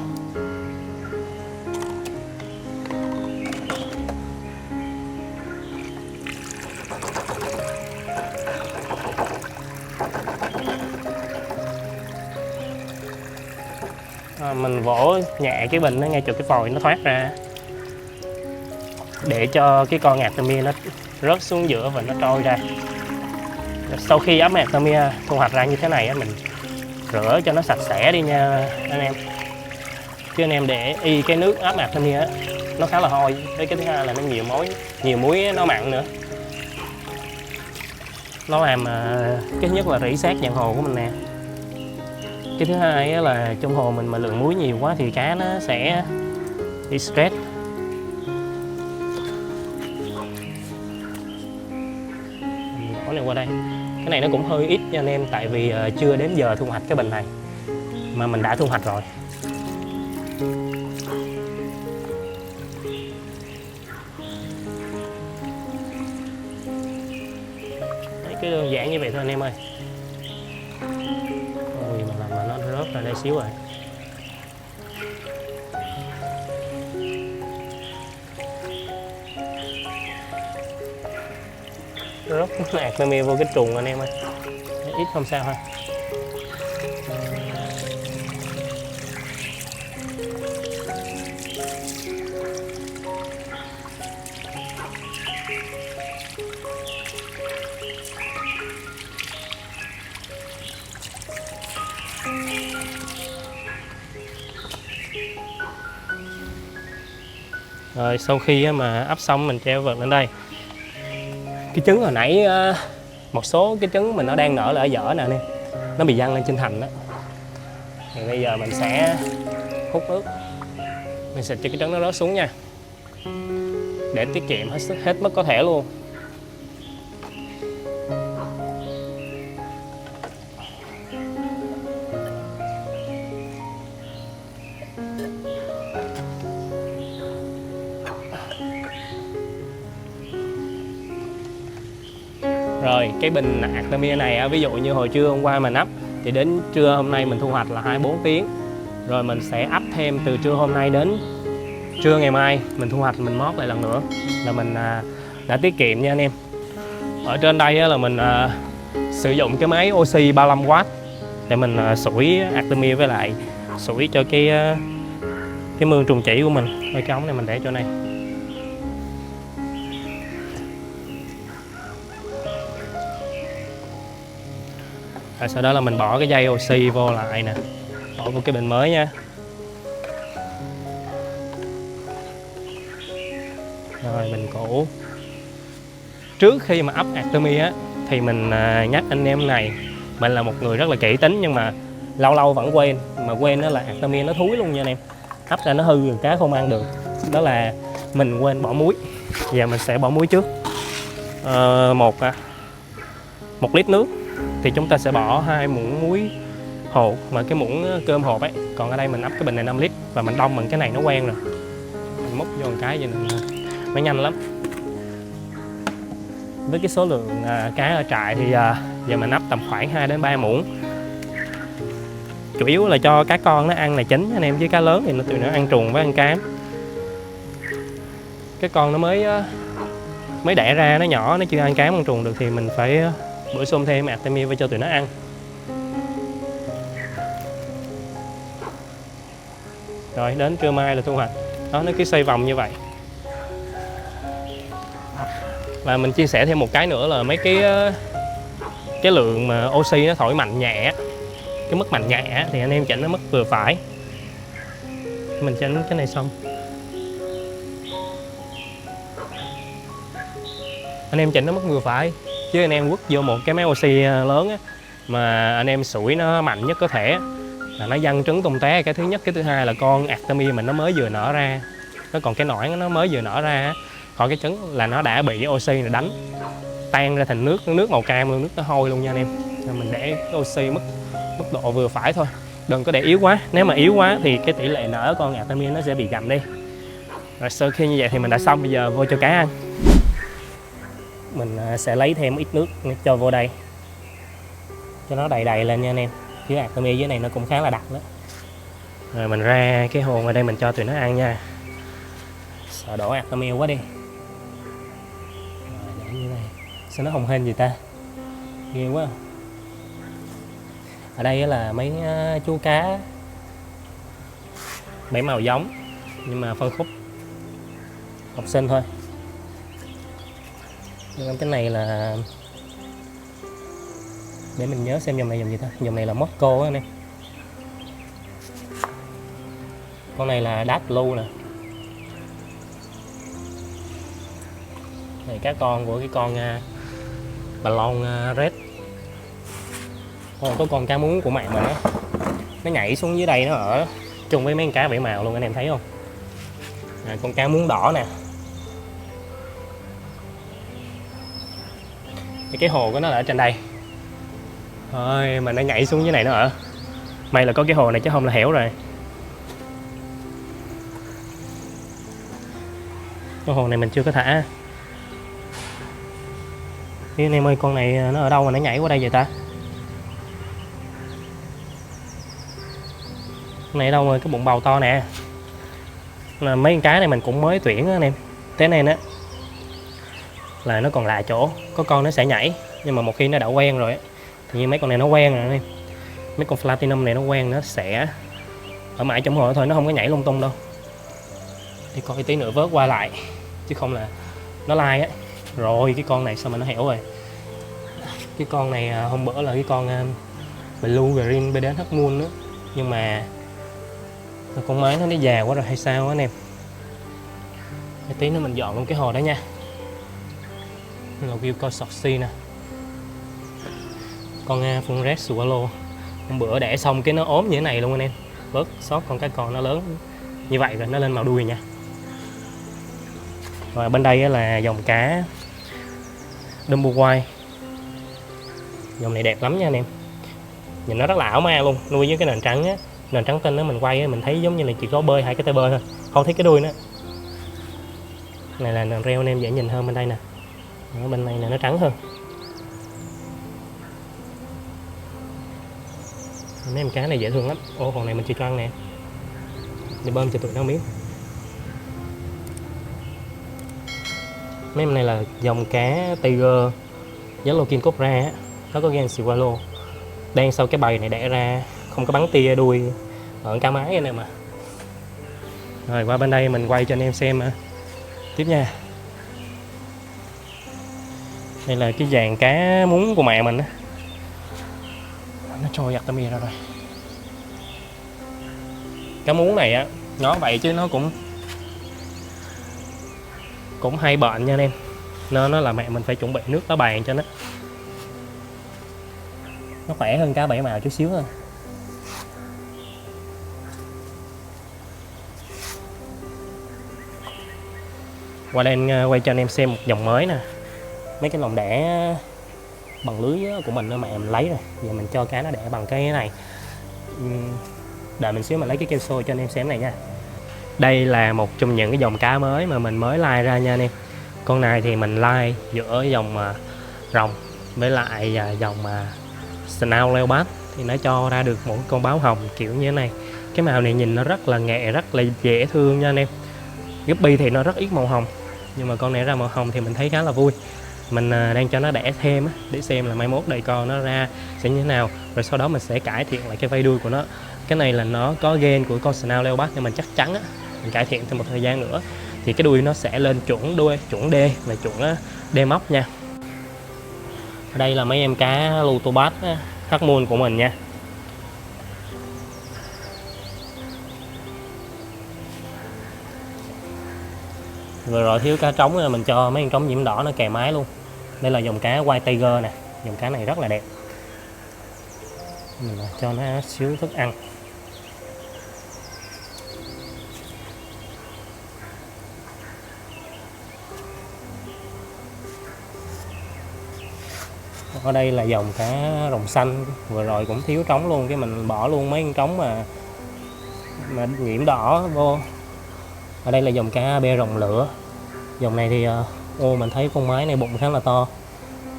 Speaker 1: Mình vỗ nhẹ cái bình nó ngay chỗ cái vòi nó thoát ra để cho cái con Artemia nó rớt xuống giữa và nó trôi ra. Sau khi ấp Artemia thu hoạch ra như thế này mình rửa cho nó sạch sẽ đi nha anh em, chứ anh em để y cái nước ấp Artemia nó khá là hôi, với cái thứ hai là nó nhiều muối nó mặn nữa, nó làm cái nhất là rỉ sét dạng hồ của mình nè. Cái thứ hai là trong hồ mình mà lượng muối nhiều quá thì cá nó sẽ bị stress. Bỏ này qua đây. Cái này nó cũng hơi ít cho anh em, tại vì chưa đến giờ thu hoạch cái bình này mà mình đã thu hoạch rồi. Đấy, cái đơn giản như vậy thôi anh em ơi. Ôi mà làm mà nó rớt ra đây xíu rồi. Rớt Artemia vô cái trùng anh em ơi, ít không sao ha. Rồi sau khi mà ấp xong mình treo vợt lên đây. Cái trứng hồi nãy một số cái trứng mình nó đang nở là ở vỏ nè anh em, nó bị văng lên trên thành đó. Thì bây giờ mình sẽ hút nước, mình xịt cho cái trứng nó rớt xuống nha, để tiết kiệm hết mức có thể luôn. Rồi cái bình Artemia này ví dụ như hồi trưa hôm qua mình ấp thì đến trưa hôm nay mình thu hoạch là 24 tiếng. Rồi mình sẽ ấp thêm từ trưa hôm nay đến trưa ngày mai mình thu hoạch, mình mót lại lần nữa là mình đã tiết kiệm nha anh em. Ở trên đây là mình sử dụng cái máy oxy 35W để mình sủi Artemia, với lại sủi cho cái mương trùng chỉ của mình. Cái ống này mình để chỗ này. Rồi sau đó là mình bỏ cái dây oxy vô lại nè, bỏ vô cái bình mới nha. Rồi mình cũ. Trước khi mà ấp Artemia thì mình nhắc anh em này, mình là một người rất là kỹ tính nhưng mà lâu lâu vẫn quên, mà quên đó là Artemia nó thúi luôn nha anh em. Ấp ra nó hư rồi, cá không ăn được. Đó là mình quên bỏ muối. Giờ mình sẽ bỏ muối trước. Một lít nước thì chúng ta sẽ bỏ 2 muỗng muối hột, mà cái muỗng cơm hộp ấy. Còn ở đây mình ấp cái bình này 5 lít và mình đông bằng cái này nó quen rồi. Mình múc vô một cái vậy nè, nó nhanh lắm. Với cái số lượng cá ở trại thì giờ mình nắp tầm khoảng 2 đến 3 muỗng. Chủ yếu là cho cá con nó ăn là chính anh em, chứ cá lớn thì tụi nó ăn trùng với ăn cám. Cái con nó mới đẻ ra, nó nhỏ, nó chưa ăn cám ăn trùng được thì mình phải bổ sung thêm Artemia vào cho tụi nó ăn. Rồi đến trưa mai là thu hoạch. Đó, nó cứ xoay vòng như vậy. Và mình chia sẻ thêm một cái nữa là mấy cái lượng mà oxy nó thổi mạnh nhẹ, cái mức mạnh nhẹ thì anh em chỉnh nó mức vừa phải. Mình chỉnh cái này xong, anh em chỉnh nó mức vừa phải, chứ anh em quất vô một cái máy oxy lớn á, mà anh em sủi nó mạnh nhất có thể là nó văng trứng tung té. Cái thứ nhất, cái thứ hai là con Artemia mình nó mới vừa nở ra, nó còn cái nõn nó mới vừa nở ra, còn cái trứng là nó đã bị oxy này đánh tan ra thành nước màu cam luôn, nước nó hôi luôn nha anh em. Nên mình để cái oxy mức độ vừa phải thôi, đừng có để yếu quá. Nếu mà yếu quá thì cái tỷ lệ nở con Artemia nó sẽ bị gặm đi. Rồi sau khi như vậy thì mình đã xong, bây giờ vô cho cá ăn. Mình sẽ lấy thêm ít nước cho vô đây cho nó đầy lên nha anh em, chứ Artemia dưới này nó cũng khá là đặc đó. Rồi mình ra cái hồ ngoài đây mình cho tụi nó ăn nha, sợ đổ Artemia quá đi. Rồi để như này, sao nó hồng hên gì ta, ghê quá. Ở đây là mấy chú cá bảy màu giống nhưng mà phân khúc học sinh thôi. Cái này là, để mình nhớ xem dòng này dòng gì ta, dòng này là Moscow á anh em. Con này là Dark Blue nè. Này cá con của cái con Ballon Red. Còn có con cá muống của mẹ mình á, nó nhảy xuống dưới đây, nó ở chung với mấy con cá bảy màu luôn, anh em thấy không? Con cá muống đỏ nè. Cái hồ của nó là ở trên đây. Ôi, mà nó nhảy xuống dưới này nó ở. May là có cái hồ này chứ không là hẻo rồi. Cái hồ này mình chưa có thả. Thế anh em ơi, con này nó ở đâu mà nó nhảy qua đây vậy ta? Con này ở đâu rồi, cái bụng bầu to nè. Là mấy con cá này mình cũng mới tuyển á anh em. Thế này đó là nó còn lạ chỗ, có con nó sẽ nhảy, nhưng mà một khi nó đã quen rồi thì như mấy con này nó quen rồi anh em. Mấy con Platinum này nó quen, nó sẽ ở mãi trong hồ thôi, nó không có nhảy lung tung đâu. Thì coi tí nữa vớt qua lại, chứ không là nó lai á. Rồi cái con này sao mà nó hẻo rồi. Cái con này hôm bữa là cái con Blue Green BDH Moon nữa, nhưng mà con máy nó già quá rồi hay sao á anh em. Cái tí nữa mình dọn luôn cái hồ đó nha. Là view coi Soxy nè, con Phun Red Swallow. Hôm bữa đẻ xong cái nó ốm như thế này luôn anh em, bớt sót con cá con nó lớn như vậy rồi, nó lên màu đuôi nha. Rồi bên đây là dòng cá Dumbo White. Dòng này đẹp lắm nha anh em, nhìn nó rất là ảo ma luôn, nuôi với cái nền trắng á, nền trắng tinh đó. Mình quay á, mình thấy giống như là chỉ có bơi hai cái tay bơi thôi, không thấy cái đuôi nữa. Này là nền reo anh em, dễ nhìn hơn bên đây nè. Ở bên này là nó trắng hơn. Mấy em cá này dễ thương lắm. Ô, con này mình chưa cho ăn nè, để bơm cho tụi nó miếng. Mấy em này là dòng cá Tiger Yellow King Cobra á, nó có gen Swallow. Đang sau cái bầy này đẻ ra không có bắn tia đuôi ở cá mái anh em mà. Rồi qua bên đây mình quay cho anh em xem tiếp nha. Đây là cái dàn cá muống của mẹ mình á, nó trôi Artemia ra rồi. Cá muống này á, nó vậy chứ nó cũng hay bệnh nha anh em. Nó là mẹ mình phải chuẩn bị nước lá bàn cho nó khỏe hơn cá bảy màu chút xíu thôi. Qua đây quay cho anh em xem một dòng mới nè. Mấy cái lồng đẻ bằng lưới của mình mẹ mình lấy rồi, giờ mình cho cá nó đẻ bằng cái này. Đợi mình xíu mình lấy cái keo sôi cho anh em xem này nha. Đây là một trong những cái dòng cá mới mà mình mới lai ra nha anh em. Con này thì mình lai giữa dòng rồng với lại dòng Snout Leopard thì nó cho ra được một con báo hồng kiểu như thế này. Cái màu này nhìn nó rất là nghệ, rất là dễ thương nha anh em. Guppy thì nó rất ít màu hồng, nhưng mà con này ra màu hồng thì mình thấy khá là vui. Mình đang cho nó đẻ thêm á, để xem là mai mốt đây con nó ra sẽ như thế nào, rồi sau đó mình sẽ cải thiện lại cái vây đuôi của nó. Cái này là nó có gen của con Snout Leopard, nhưng mà chắc chắn á, mình cải thiện thêm một thời gian nữa thì cái đuôi nó sẽ lên chuẩn đuôi, chuẩn D và chuẩn D móc nha. Đây là mấy em cá Lutobass Hắc Moon của mình nha. Vừa rồi thiếu cá trống là mình cho mấy con trống nhiễm đỏ nó kè mái luôn. Đây là dòng cá White Tiger nè, dòng cá này rất là đẹp. Mình cho nó xíu thức ăn. Ở đây là dòng cá rồng xanh, vừa rồi cũng thiếu trống luôn, cái mình bỏ luôn mấy con trống mà nhiễm đỏ vô. Ở đây là dòng cá bê rồng lửa. Dòng này thì mình thấy con mái này bụng khá là to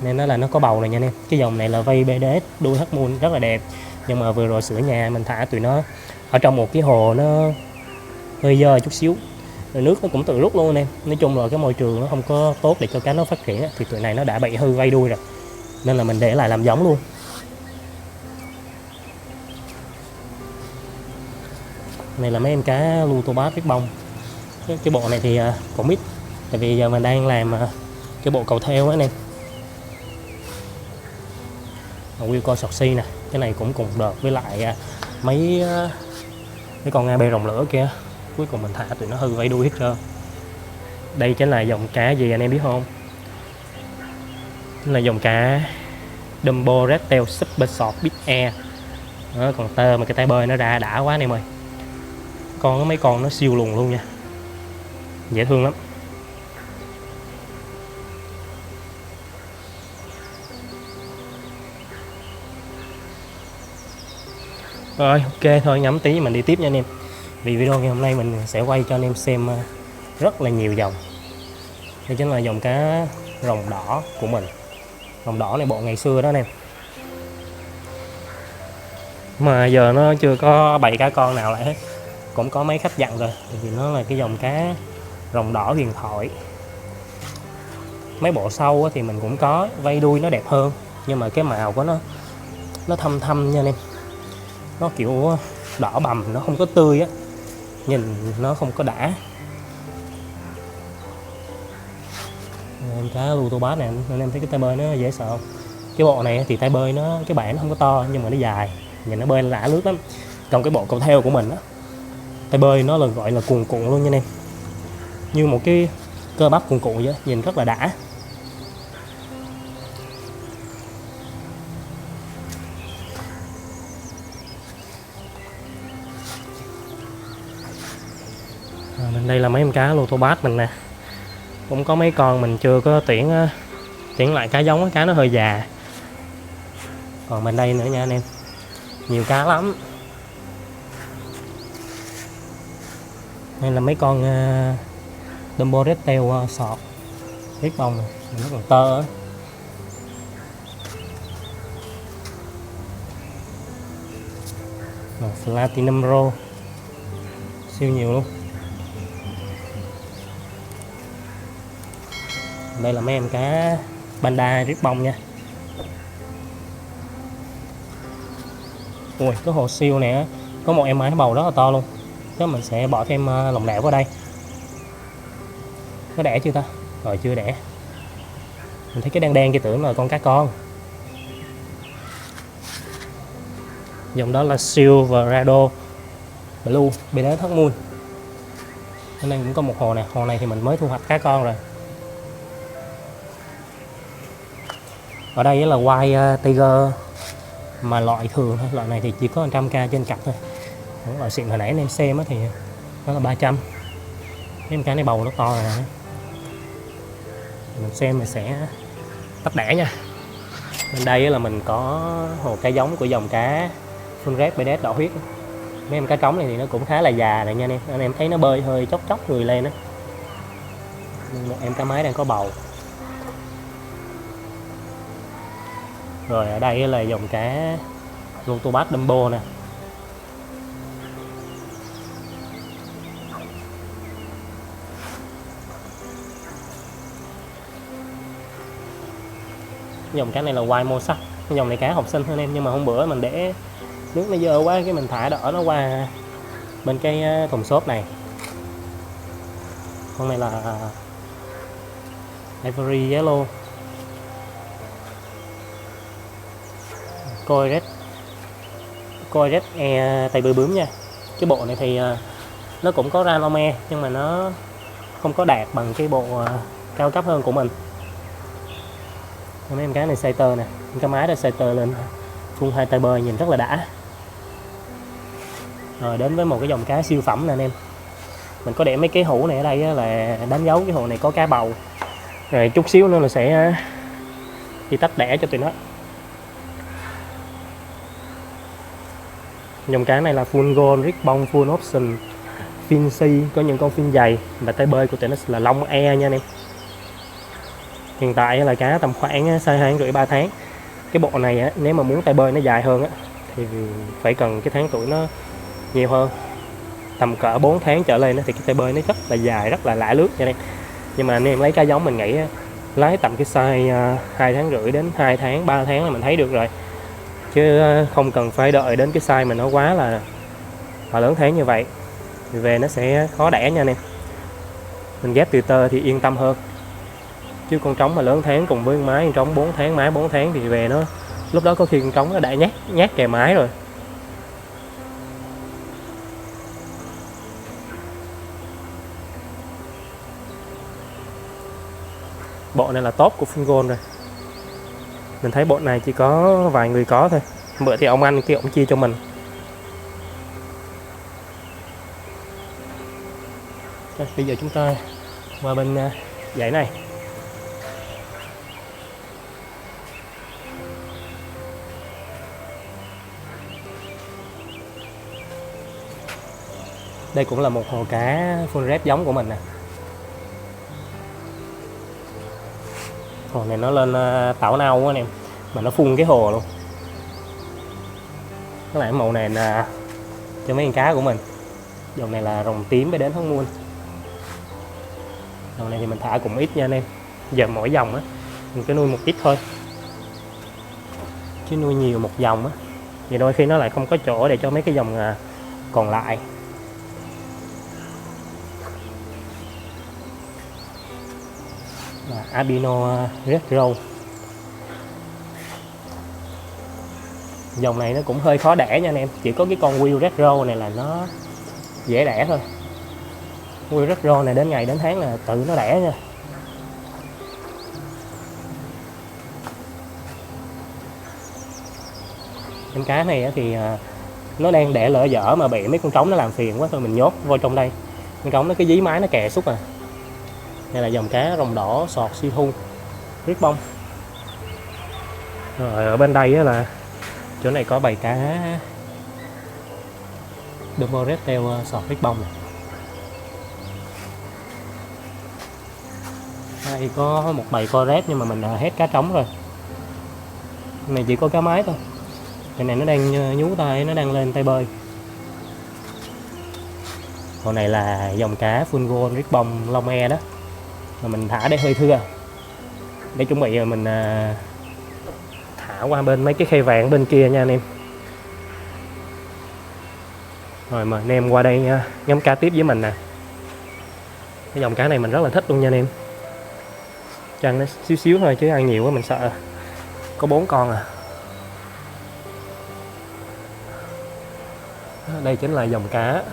Speaker 1: nên nó có bầu này nha anh em. Cái dòng này là vây BDS đuôi Hắc Moon rất là đẹp, nhưng mà vừa rồi sửa nhà mình thả tụi nó ở trong một cái hồ nó hơi dơ chút xíu, rồi nước nó cũng tự rút luôn anh em. Nói chung là cái môi trường nó không có tốt để cho cá nó phát triển, thì tụi này nó đã bị hư vây đuôi rồi, nên là mình để lại làm giống luôn. Này là mấy em cá Lutobass viết bông. Cái bộ này thì cũng ít, tại vì giờ mình đang làm cái bộ cầu thêu á anh em. Wilco Soxy nè, cái này cũng cùng đợt với lại mấy con AB rồng lửa kia. Cuối cùng mình thả tụi nó hư vẫy đuôi hết trơn. Đây chính là dòng cá gì anh em biết không? Chính là dòng cá Dumbo Redtail Super Short Big Air. Đó, còn tơ mà cái tay bơi nó ra đã quá anh em ơi. Mấy con nó siêu lùn luôn nha, dễ thương lắm. Rồi ok, thôi ngắm tí mình đi tiếp nha anh em. Vì video ngày hôm nay mình sẽ quay cho anh em xem rất là nhiều dòng. Đây chính là dòng cá rồng đỏ của mình. Rồng đỏ này bộ ngày xưa đó anh em, mà giờ nó chưa có bày cá con nào lại hết. Cũng có mấy khách dặn rồi, vì nó là cái dòng cá rồng đỏ huyền thoại. Mấy bộ sau thì mình cũng có vây đuôi nó đẹp hơn, nhưng mà cái màu của nó thâm thâm nha anh em. Nó kiểu đỏ bầm, nó không có tươi á, nhìn nó không có đã. Em cá Lutobass này nên em thấy cái tay bơi nó dễ sợ không? Cái bộ này thì tay bơi nó, cái bảng nó không có to nhưng mà nó dài, nhìn nó bơi lả lướt lắm. Còn cái bộ cầu thêu của mình á, tay bơi nó là gọi là cuồn cuộn luôn nha anh em, như một cái cơ bắp cuồn cuộn vậy, nhìn rất là đã. Đây là mấy em cá Lutobass mình nè. Cũng có mấy con mình chưa có tuyển lại cá giống, cá nó hơi già. Còn bên đây nữa nha anh em, nhiều cá lắm. Đây là mấy con Dumbo Redtail sọt viết bông này, nó còn tơ á. Platinum Roll siêu nhiều luôn. Đây là mấy em cá Panda riết bông nha. Ui, cái hồ siêu này có một em mái bầu rất là to luôn. Thế mình sẽ bỏ thêm lồng đẻ vào đây. Có đẻ chưa ta? Rồi chưa đẻ. Mình thấy cái đen đen kia tưởng là con cá con. Dòng đó là Silverado Blue BDS Hắc Moon. Bên đây cũng có một hồ nè. Hồ này thì mình mới thu hoạch cá con rồi. Ở đây là White Tiger mà loại thường thôi, loại này thì chỉ có 100k trên cặp thôi. Loại xịn hồi nãy anh em xem thì nó là 300. Cái cá này bầu nó to rồi nè. Mình xem mình sẽ tách đẻ nha. Bên đây là mình có hồ cá giống của dòng cá Full Red BDS đỏ huyết. Mấy em cá trống này thì nó cũng khá là già này nha anh em. Anh em thấy nó bơi hơi chóc chóc người lên á. một em cá mái đang có bầu. Rồi ở đây là dòng cá Rotobass Dumbo nè. Dòng cá này là white mosaic. Cái dòng này cá học sinh hơn em, nhưng mà hôm bữa mình để nước nó dơ quá cái mình thả đỡ nó qua bên cái thùng xốp này. Con này là Ivory Yellow, Coi red tay bướm bướm nha. Cái bộ này thì nó cũng có Ralome nhưng mà nó không có đạt bằng cái bộ cao cấp hơn của mình. Mấy em cá này Saiter nè, cá mái đó Saiter lên phun 2 tay bơi nhìn rất là đã. Rồi đến với một cái dòng cá siêu phẩm nè anh em. Mình có để mấy cái hũ này ở đây là đánh dấu cái hồ này có cá bầu. Rồi chút xíu nữa là sẽ đi tách đẻ cho tụi nó. Dòng cá này là full gold, ribbon, full option, fin si, có những con fin dày và tay bơi của tụi nó là lông e nha anh em. Hiện tại là cá tầm khoảng size 2 rưỡi 3 tháng. Cái bộ này á, nếu mà muốn tay bơi nó dài hơn á, thì phải cần cái tháng tuổi nó nhiều hơn. Tầm cỡ 4 tháng trở lên thì cái tay bơi nó rất là dài, rất là lạ lướt nha em. Nhưng mà anh em lấy cá giống mình nghĩ lái tầm cái size 2 tháng rưỡi đến 2 tháng 3 tháng là mình thấy được rồi, chứ không cần phải đợi đến cái size mà nó quá là lớn tháng như vậy thì về nó sẽ khó đẻ nha anh em. Mình ghép từ tơ thì yên tâm hơn, chứ con trống mà lớn tháng cùng với con mái, con trống 4 tháng mái 4 tháng thì về nó lúc đó có khi con trống nó đã nhát kè mái rồi. Bộ này là top của Fingold rồi. Mình thấy bộ này chỉ có vài người có thôi. Bữa thì ông anh kia ông chia cho mình. Rồi, bây giờ chúng ta qua bên dãy này. Đây cũng là một hồ cá full red giống của mình nè. Hồ này nó lên tảo nâu quá anh em, mà nó phun cái hồ luôn. Cái lại màu này là cho mấy con cá của mình. Dòng này là rồng tím với đến hóc muôn. Dòng này thì mình thả cũng ít nha anh em. Giờ mỗi dòng á mình cứ nuôi một ít thôi, chứ nuôi nhiều một dòng á thì đôi khi nó lại không có chỗ để cho mấy cái dòng còn lại. Albino Red Rose. Dòng này nó cũng hơi khó đẻ nha anh em. Chỉ có cái con Will Red Rose này là nó dễ đẻ thôi. Will Red Rose này đến ngày đến tháng là tự nó đẻ nha. Em cá này thì nó đang đẻ lỡ dở mà bị mấy con trống nó làm phiền quá, thôi mình nhốt vô trong đây. Con trống nó cái dí mái nó kè xúc à. Đây là dòng cá rồng đỏ sọt siêu thu ribbon. Rồi ở bên đây là chỗ này có bầy cá Dumbo Red Tail sọt ribbon này. Đây có một bầy co red nhưng mà mình hết cá trống rồi. Cái này chỉ có cá mái thôi. Cái này nó đang nhú tay, nó đang lên tay bơi. Còn này là dòng cá full gold ribbon lông e đó, mà mình thả để hơi thưa để chuẩn bị rồi mình thả qua bên mấy cái khay vàng bên kia nha anh em. Rồi mà anh em qua đây ngắm cá tiếp với mình nè. Cái dòng cá này mình rất là thích luôn nha anh em. Cho nó xíu xíu thôi chứ ăn nhiều quá mình sợ. Có 4 con à. Đây chính là dòng cá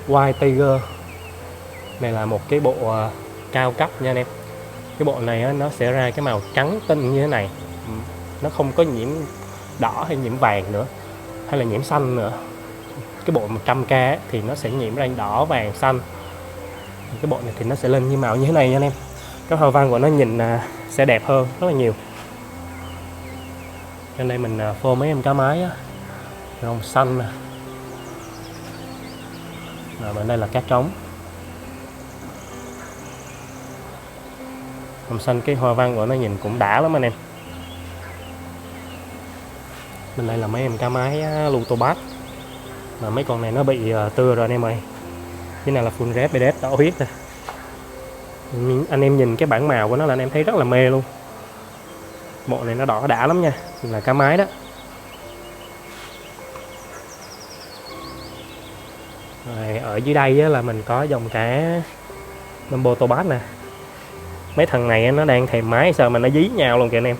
Speaker 1: White Tiger. Này là một cái bộ cao cấp nha anh em. Cái bộ này nó sẽ ra cái màu trắng tinh như thế này. Nó không có nhiễm đỏ hay nhiễm vàng nữa, hay là nhiễm xanh nữa. Cái bộ 100k thì nó sẽ nhiễm ra đỏ, vàng, xanh. Cái bộ này thì nó sẽ lên như màu như thế này nha anh em. Cái hoa văn của nó nhìn sẽ đẹp hơn rất là nhiều. Trên đây mình phô mấy em cá mái á, rồng xanh nè. Rồi bên đây là cá trống. Màu xanh cái hoa văn của nó nhìn cũng đã lắm anh em. Bên đây là mấy em cá mái Lutobass, mà mấy con này nó bị tưa rồi anh em ơi. Cái này là full red BDS đỏ huyết nè. Anh em nhìn cái bản màu của nó là anh em thấy rất là mê luôn. Bộ này nó đỏ đã lắm nha, là cá mái đó. Rồi, ở dưới đây á, là mình có dòng cá Numbo Tobass nè. Mấy thằng này nó đang thèm mái sao mà nó dí nhau luôn kìa anh em.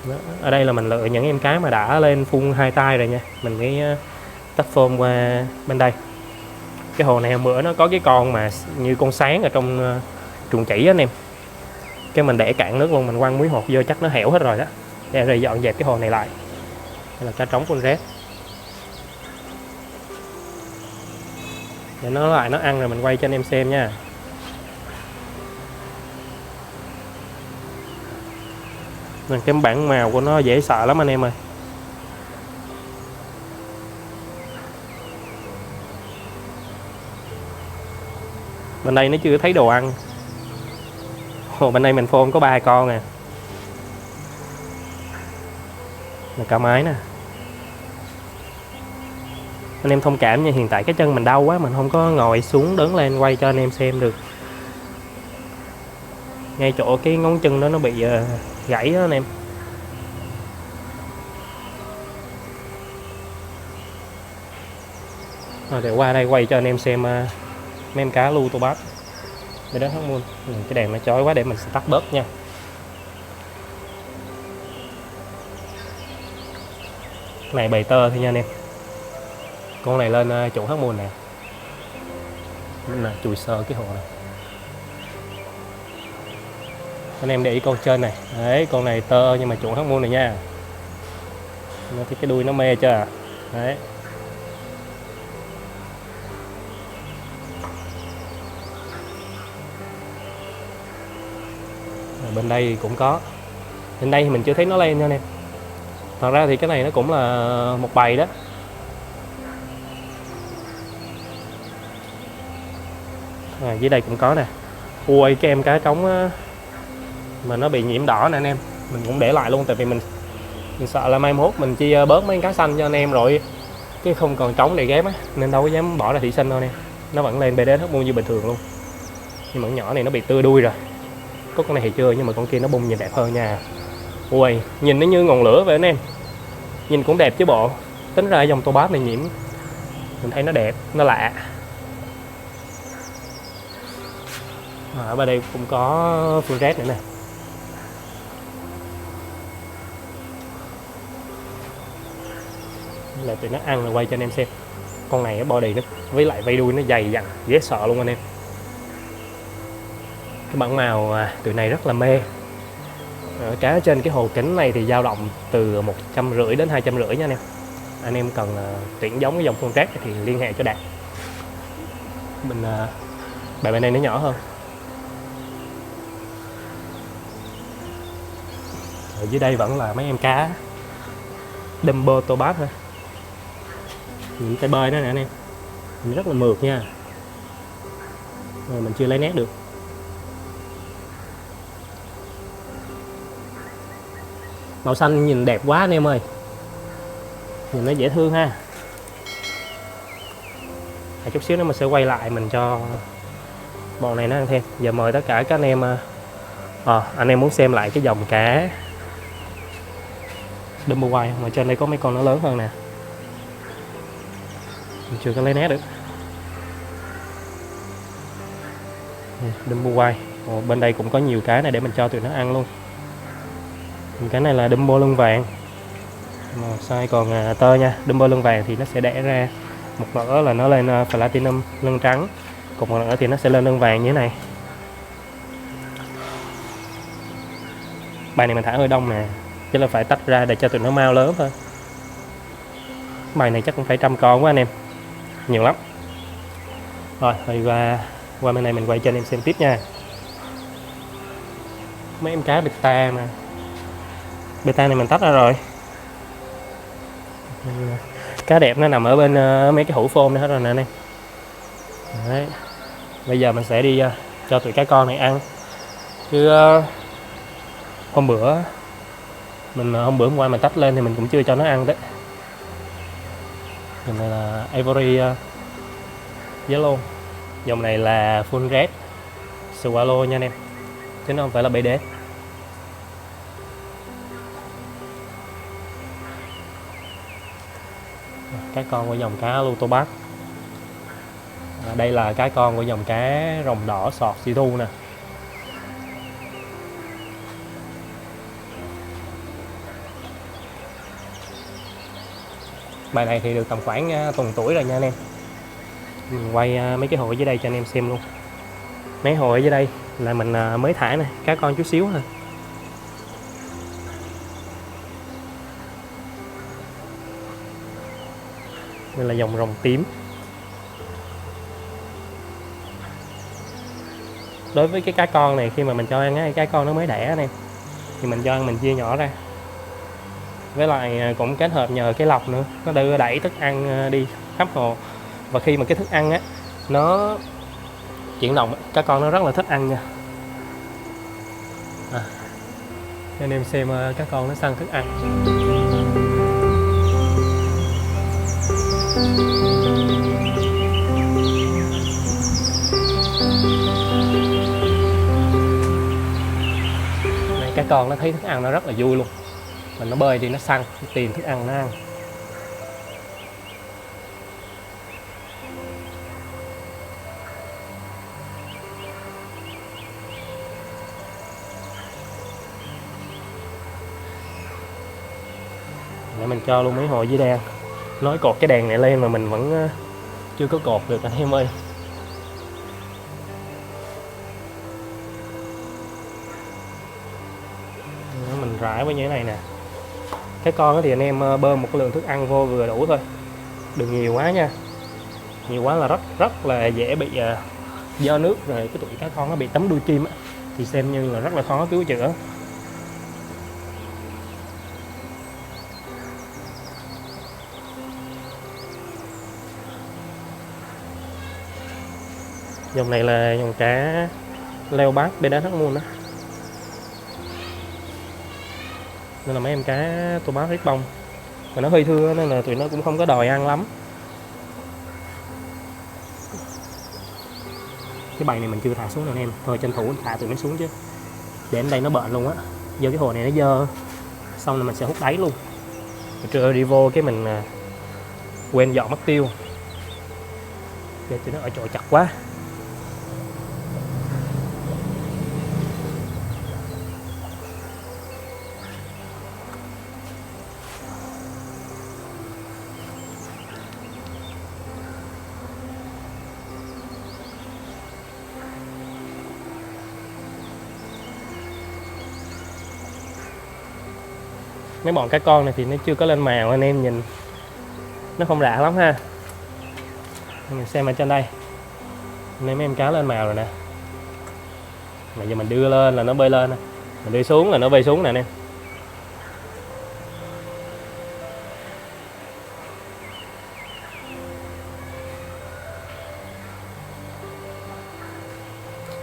Speaker 1: Đó. Ở đây là mình lựa những em cá mà đã lên phun 2 tay rồi nha. Mình mới tách phôm qua bên đây. Cái hồ này hôm bữa nó có cái con mà như con sáng ở trong chuồng chỉ anh em. Cái mình để cạn nước luôn, mình quăng muối hột vô chắc nó hẻo hết rồi đó. Để rồi dọn dẹp cái hồ này lại. Đây là cá trống con rét. Để nó lại nó ăn rồi mình quay cho anh em xem nha. Nên cái bản màu của nó dễ sợ lắm anh em ơi. Bên đây nó chưa thấy đồ ăn. Ồ, bên đây mình phone có 3 con nè. Là cá mái nè. Anh em thông cảm nha, hiện tại cái chân mình đau quá, mình không có ngồi xuống đứng lên quay cho anh em xem được. Ngay chỗ cái ngón chân đó nó bị gãy đó anh em. Rồi để qua đây quay cho anh em xem mấy em cá Lutobass. Để đó hết luôn. Cái đèn nó chói quá, để mình sẽ tắt bớt nha. Cái này bầy tơ thôi nha anh em. Con này lên chỗ hóc môn nè. Nè, chùi sơ cái hồ này. Anh em để ý con trên này. Đấy, con này tơ nhưng mà chuộng hóc môn này nha. Nó thấy cái đuôi nó mê chưa? Đấy. Rồi bên đây cũng có. Bên đây thì mình chưa thấy nó lên nha anh em. Thật ra thì cái này nó cũng là một bầy đó. Dưới đây cũng có nè. Ui, cái em cá trống mà nó bị nhiễm đỏ nè anh em. Mình cũng để lại luôn, tại vì mình sợ là mai mốt mình chia bớt mấy cá xanh cho anh em rồi cái không còn trống để ghép á, nên đâu có dám bỏ ra thủy sinh đâu nè. Nó vẫn lên BD hóc môn như bình thường luôn. Nhưng mà con nhỏ này nó bị tưa đuôi rồi. Có con này thì chưa, nhưng mà con kia nó bung nhìn đẹp hơn nha. Ui, nhìn nó như ngọn lửa vậy anh em. Nhìn cũng đẹp chứ bộ. Tính ra dòng Tobass này nhiễm mình thấy nó đẹp, nó lạ. Ở bên đây cũng có full red nữa nè. Là tụi nó ăn rồi quay cho anh em xem. Con này body nó với lại vây đuôi nó dày dặn dễ sợ luôn anh em. Cái bản màu tụi này rất là mê. Cá trên cái hồ kính này thì dao động từ 150 đến 250 nha anh em. Anh em cần tuyển giống cái dòng full red thì liên hệ cho Đạt. Mình bài bên này nó nhỏ hơn. Ở dưới đây vẫn là mấy em cá Dumbo Tobass thôi. Những tay bơi đó nè anh em. Mình rất là mượt nha. Rồi mình chưa lấy nét được. Màu xanh nhìn đẹp quá anh em ơi. Nhìn nó dễ thương ha. Chút xíu nữa mình sẽ quay lại mình cho bọn này nó ăn thêm. Giờ mời tất cả các anh em anh em muốn xem lại cái dòng cá Dumbo White mà trên đây có mấy con nó lớn hơn nè. Mình chưa có lấy nét được. Dumbo White. Bên đây cũng có nhiều cái này để mình cho tụi nó ăn luôn. Cái này là Dumbo lưng vàng. Màu size còn tơ nha. Dumbo lưng vàng thì nó sẽ đẻ ra một nửa là nó lên Platinum lưng trắng, còn một nửa thì nó sẽ lên lưng vàng như thế này. Bài này mình thả hơi đông nè, chứ là phải tách ra để cho tụi nó mau lớn thôi. Bài này chắc cũng phải 100 con quá anh em, nhiều lắm. Rồi qua bên này mình quay cho anh em xem tiếp nha. Mấy em cá beta mà. Beta này mình tách ra rồi. Cá đẹp nó nằm ở bên mấy cái hũ phôm đó hết rồi nè anh em. Đấy. Bây giờ mình sẽ đi cho tụi cá con này ăn. Chứ hôm bữa hôm qua mình tách lên thì mình cũng chưa cho nó ăn đấy. Dòng này là Ivory Yellow. Dòng này là Full Red Swallow nha anh em, chứ nó không phải là BD. Cá con của dòng cá Lutobac. Đây là cá con của dòng cá rồng đỏ sọt xì thu nè. Bài này thì được tầm khoảng tuần tuổi rồi nha anh em. Mình quay mấy cái hồ dưới đây cho anh em xem luôn. Mấy hồ ở dưới đây là mình mới thả nè, cá con chút xíu thôi. Đây là dòng rồng tím. Đối với cái cá con này, khi mà mình cho ăn á, cá con nó mới đẻ này thì mình cho ăn mình chia nhỏ ra. Với lại cũng kết hợp nhờ cái lọc nữa, nó đưa đẩy thức ăn đi khắp hồ. Và khi mà cái thức ăn á nó chuyển động, cá con nó rất là thích ăn nha. Anh em xem cá con nó săn thức ăn. Này, cá con nó thấy thức ăn nó rất là vui luôn. Mình nó bơi đi nó săn, nó tìm thức ăn nó ăn. Để mình cho luôn mấy hồ dưới đèn. Nói cột cái đèn này lên mà mình vẫn chưa có cột được anh em ơi. Mình rải với như thế này nè. Cái con thì anh em bơm một cái lượng thức ăn vô vừa đủ thôi, đừng nhiều quá nha. Nhiều quá là rất là dễ bị do nước, rồi cái tụi cá con nó bị tấm đuôi kim á, thì xem như là rất là khó cứu chữa. Dòng này là dòng cá leo bát bên đá thắt muôn đó. Nên là mấy em cá tô bát rít bông, mà nó hơi thưa nên là tụi nó cũng không có đòi ăn lắm. Cái bầy này mình chưa thả xuống đâu anh em, thôi tranh thủ thả tụi nó xuống chứ để đến đây nó bệnh luôn á. Giờ cái hồ này nó dơ, xong rồi mình sẽ hút đáy luôn. Trưa đi vô cái mình quên dọn mất tiêu, để tụi nó ở chỗ chặt quá. Mấy bọn cá con này thì nó chưa có lên màu, anh em nhìn nó không lạ lắm ha. Mình xem ở trên đây, mấy em cá lên màu rồi nè. Mà giờ mình đưa lên là nó bơi lên, mình đưa xuống là nó bơi xuống nè anh em.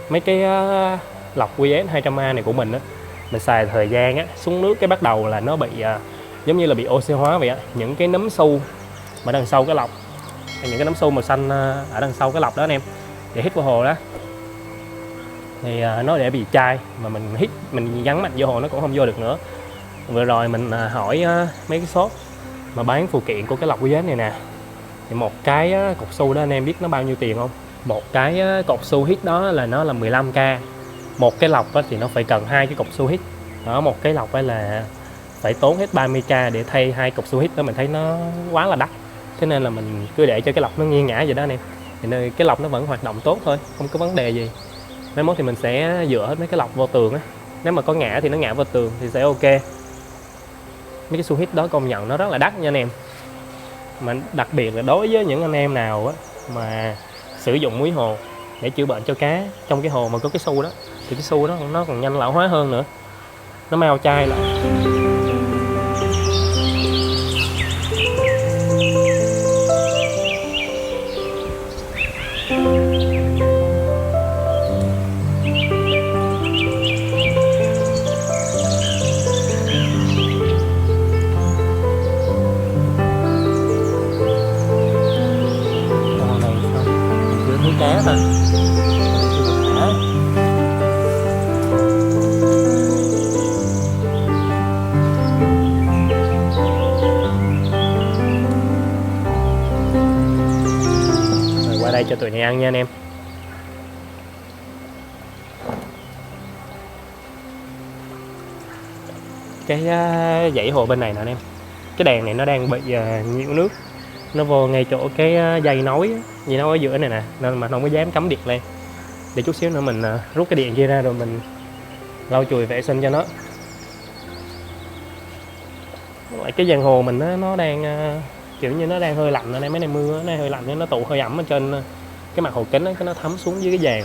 Speaker 1: Mấy cái lọc QS 200A này của mình á, mình xài thời gian á, xuống nước cái bắt đầu là nó bị giống như là bị oxy hóa vậy á. Những cái nấm su mà đằng sau cái lọc, những cái nấm su màu xanh ở đằng sau cái lọc đó anh em, để hít vào hồ đó thì nó để bị chai, mà mình hít mình gắn mạnh vô hồ nó cũng không vô được nữa. Vừa rồi mình hỏi mấy cái shop mà bán phụ kiện của cái lọc QS này nè, thì một cái cột su đó anh em biết nó bao nhiêu tiền không? Một cái cột su hít đó là nó là 15k. Một cái lọc thì nó phải cần 2 cái cột su hít đó. Một cái lọc là phải tốn hết 30k để thay 2 cột su hít đó. Mình thấy nó quá là đắt, thế nên là mình cứ để cho cái lọc nó nghiêng ngã vậy đó anh em, thì nơi cái lọc nó vẫn hoạt động tốt thôi, không có vấn đề gì. Mai mốt thì mình sẽ dựa hết mấy cái lọc vô tường á, nếu mà có ngã thì nó ngã vào tường thì sẽ ok. Mấy cái su hít đó công nhận nó rất là đắt nha anh em, mà đặc biệt là đối với những anh em nào á mà sử dụng muối hồ để chữa bệnh cho cá, trong cái hồ mà có cái su đó thì cái su đó nó còn nhanh lão hóa hơn nữa, nó mau chai lại. cho tụi này ăn nha anh em. Cái dãy hồ bên này nè anh em, cái đèn này nó đang bị nhiễu nước, nó vô ngay chỗ cái dây nối ở giữa này nè, nên mà không có dám cắm điện lên. Để chút xíu nữa mình rút cái điện kia ra rồi mình lau chùi vệ sinh cho nó. Lại cái giàn hồ mình nó đang kiểu như nó đang hơi lạnh ở đây, mấy ngày mưa nó hơi lạnh nên nó tụ hơi ẩm ở trên cái mặt hồ kính đó, cái nó thấm xuống dưới cái giàn,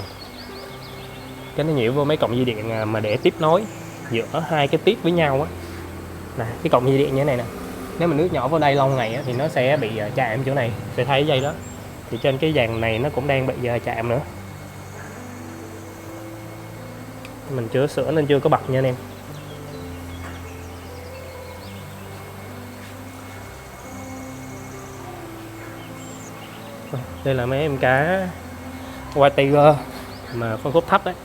Speaker 1: cái nó nhiễu vô mấy cọng dây điện mà để tiếp nối giữa hai cái tiếp với nhau á. Nè, cái cọng dây điện như thế này nè, nếu mà nước nhỏ vào đây lâu ngày á, thì nó sẽ bị chạm chỗ này, sẽ thấy dây đó. Thì trên cái dàn này nó cũng đang bị chạm nữa. Mình chưa sửa nên chưa có bật nha anh em. Đây là mấy em cá White Tiger mà phân khúc thấp đấy.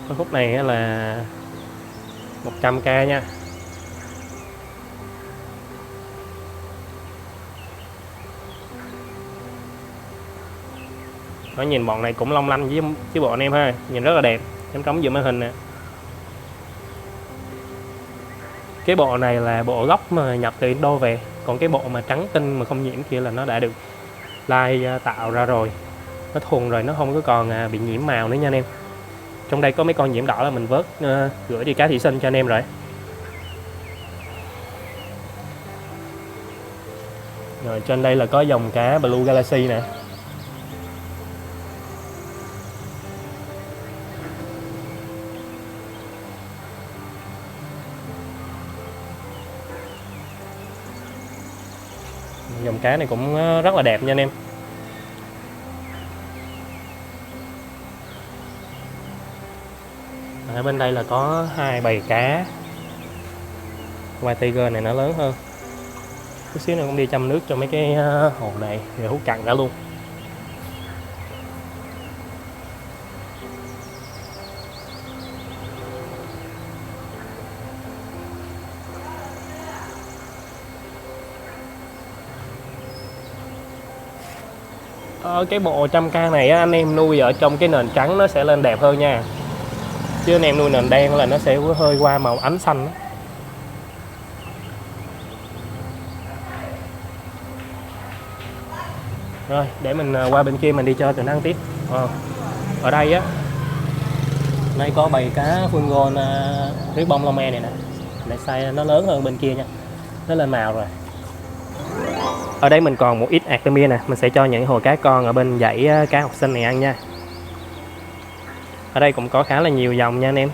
Speaker 1: Phân khúc này là 100k nha. Nó nhìn bọn này cũng long lanh với bọn em ha, nhìn rất là đẹp, em trống giữa màn hình nè. Cái bộ này là bộ gốc mà nhập từ Indo về, còn cái bộ mà trắng tinh mà không nhiễm kia là nó đã được lai tạo ra rồi, nó thuần rồi, nó không có còn bị nhiễm màu nữa nha anh em. Trong đây có mấy con nhiễm đỏ là mình vớt gửi đi cá thủy sinh cho anh em rồi. Rồi trên đây là có dòng cá Blue Galaxy nè. Dòng cá này cũng rất là đẹp nha anh em. Ở bên đây là có hai bầy cá White Tiger này, nó lớn hơn. Chút xíu nữa cũng đi chăm nước cho mấy cái hồ này rồi hút cạn cả luôn. Cái bộ 100k này á, anh em nuôi ở trong cái nền trắng nó sẽ lên đẹp hơn nha, chứ anh em nuôi nền đen là nó sẽ hơi qua màu ánh xanh đó. Rồi để mình qua bên kia mình đi chơi tụi nó ăn tiếp. Ở đây á, đây có bầy cá Fungon ribbon Long Me này nè, để size nó lớn hơn bên kia nha, nó lên màu rồi. Ở đây mình còn một ít Artemia nè, mình sẽ cho những hồ cá con ở bên dãy cá học sinh này ăn nha. Ở đây cũng có khá là nhiều dòng nha anh em.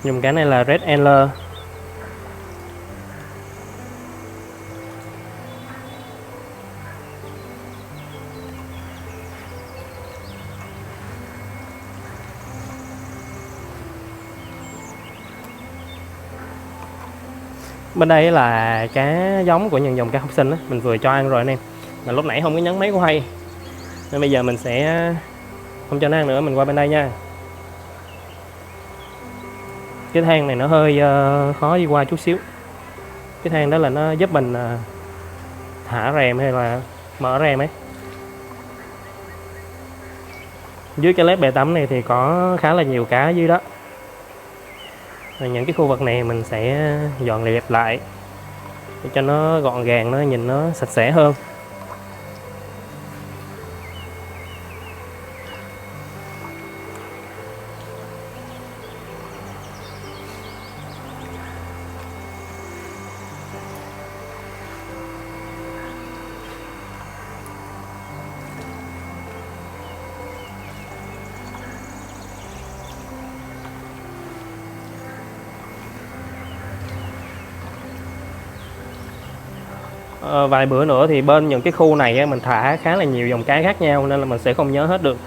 Speaker 1: Dùng cái này là Red Antler. Bên đây là cá giống của những dòng cá học sinh đó, mình vừa cho ăn rồi anh em, mà lúc nãy không có nhấn máy quay nên bây giờ mình sẽ không cho nó ăn nữa. Mình qua bên đây nha. Cái thang này nó hơi khó đi qua chút xíu. Cái thang đó là nó giúp mình thả rèm hay là mở rèm ấy. Dưới cái lớp bè tắm này thì có khá là nhiều cá dưới đó. Rồi những cái khu vực này mình sẽ dọn dẹp lại để cho nó gọn gàng, nó nhìn nó sạch sẽ hơn. Vài bữa nữa thì bên những cái khu này mình thả khá là nhiều dòng cá khác nhau nên là mình sẽ không nhớ hết được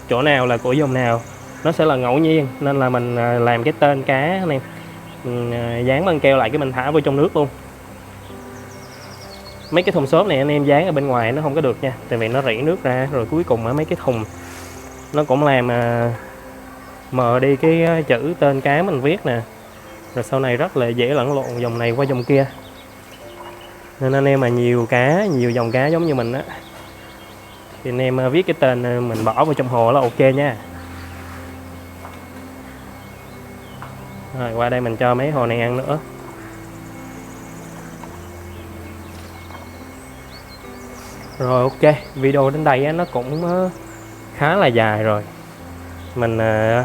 Speaker 1: chỗ nào là của dòng nào, nó sẽ là ngẫu nhiên nên là mình làm cái tên cá này, mình dán băng keo lại cái mình thả vô trong nước luôn. Mấy cái thùng xốp này anh em dán ở bên ngoài nó không có được nha, tại vì nó rỉ nước ra, rồi cuối cùng ở mấy cái thùng nó cũng làm mờ đi cái chữ tên cá mình viết nè, rồi sau này rất là dễ lẫn lộn dòng này qua dòng kia. Nên anh em mà nhiều cá, nhiều dòng cá giống như mình á, thì anh em viết cái tên mình bỏ vào trong hồ là ok nha. Rồi qua đây mình cho mấy hồ này ăn nữa. Rồi ok, video đến đây á, nó cũng khá là dài rồi. Mình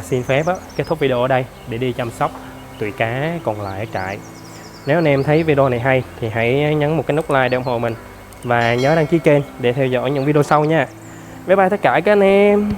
Speaker 1: xin phép kết thúc video ở đây để đi chăm sóc tụi cá còn lại ở trại. Nếu anh em thấy video này hay thì hãy nhấn một cái nút like để ủng hộ mình, và nhớ đăng ký kênh để theo dõi những video sau nha. Bye bye tất cả các anh em.